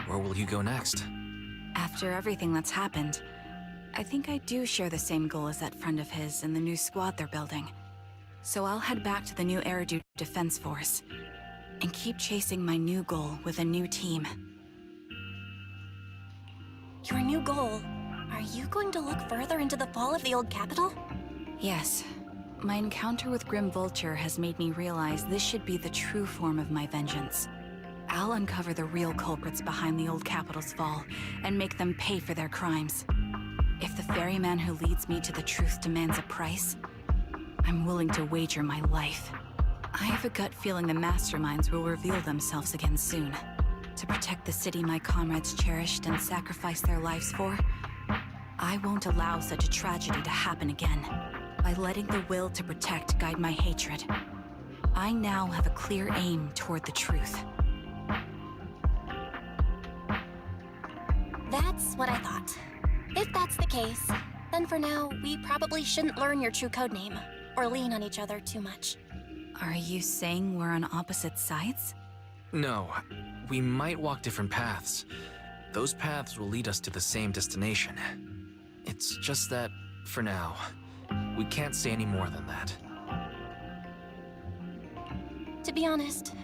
Where will you go next? After everything that's happened, I think I do share the same goal as that friend of his and the new squad they're building. So I'll head back to the new Eridu Defense Force and keep chasing my new goal with a new team. Your new goal? Are you going to look further into the fall of the old capital? Yes. My encounter with Grim Vulture has made me realize this should be the true form of my vengeance. I'll uncover the real culprits behind the old capital's fall and make them pay for their crimes. If the ferryman who leads me to the truth demands a price, I'm willing to wager my life. I have a gut feeling the masterminds will reveal themselves again soon. To protect the city my comrades cherished and sacrificed their lives for, I won't allow such a tragedy to happen again. By letting the will to protect guide my hatred, I now have a clear aim toward the truth. That's what I thought. If that's the case, then for now, we probably shouldn't learn your true codename, or lean on each other too much. Are you saying we're on opposite sides? No, we might walk different paths. Those paths will lead us to the same destination. It's just that, for now, we can't say any more than that. To be honest,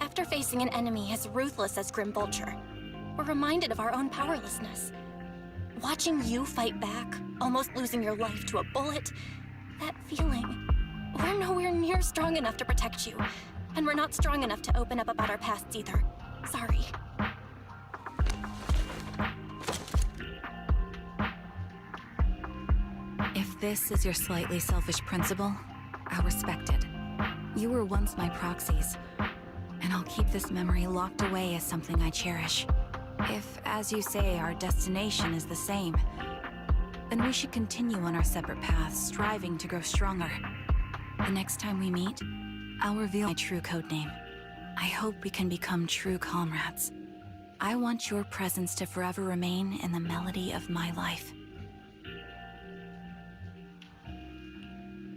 after facing an enemy as ruthless as Grim Vulture, we're reminded of our own powerlessness. Watching you fight back, almost losing your life to a bullet, that feeling, we're nowhere near strong enough to protect you, and we're not strong enough to open up about our pasts either. Sorry. If this is your slightly selfish principle, I'll respect it. You were once my proxies, and I'll keep this memory locked away as something I cherish. If, as you say, our destination is the same, then we should continue on our separate paths, striving to grow stronger. The next time we meet, I'll reveal my true codename. I hope we can become true comrades. I want your presence to forever remain in the melody of my life.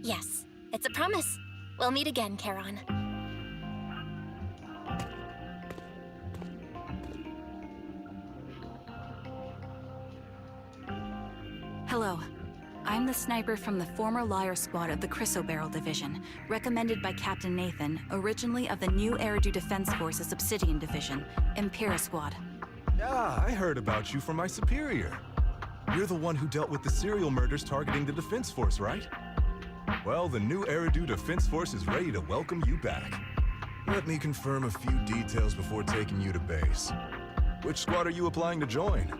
Yes, it's a promise. We'll meet again, Charon. Hello. I'm the sniper from the former Liar Squad of the Chrysoberyl Division, recommended by Captain Nathan, originally of the new Eridu Defense Forces Obsidian Division, Impera Squad. Yeah, I heard about you from my superior. You're the one who dealt with the serial murders targeting the Defense Force, right? Well, the new Eridu Defense Force is ready to welcome you back. Let me confirm a few details before taking you to base. Which squad are you applying to join?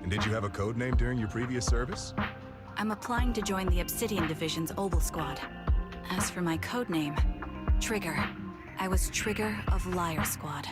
And did you have a code name during your previous service? I'm applying to join the Obsidian Division's Obel Squad. As for my code name, Trigger. I was Trigger of Liar Squad.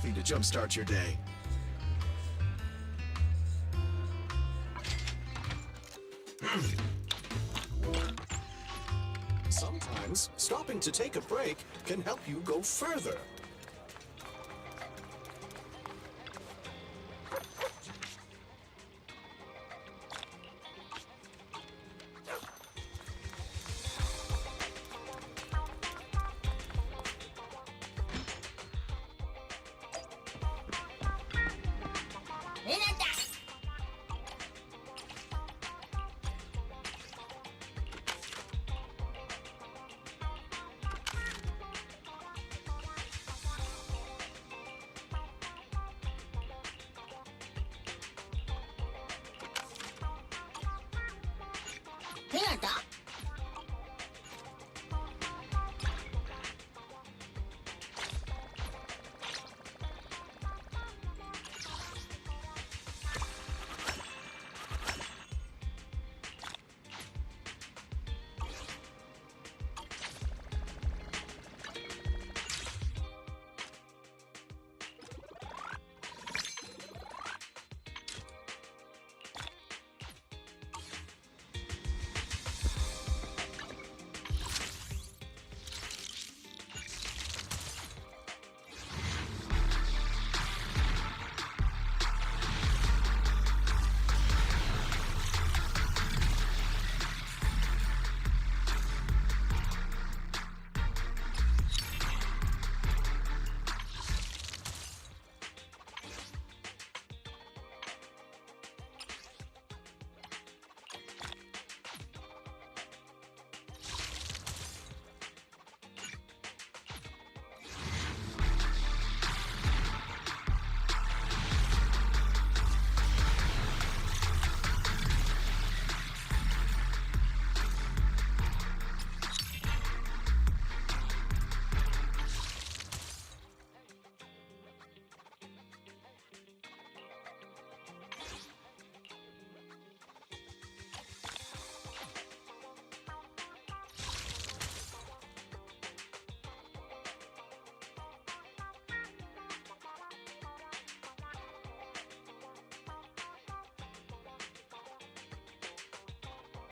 coffee to jumpstart your day. Sometimes, stopping to take a break can help you go further.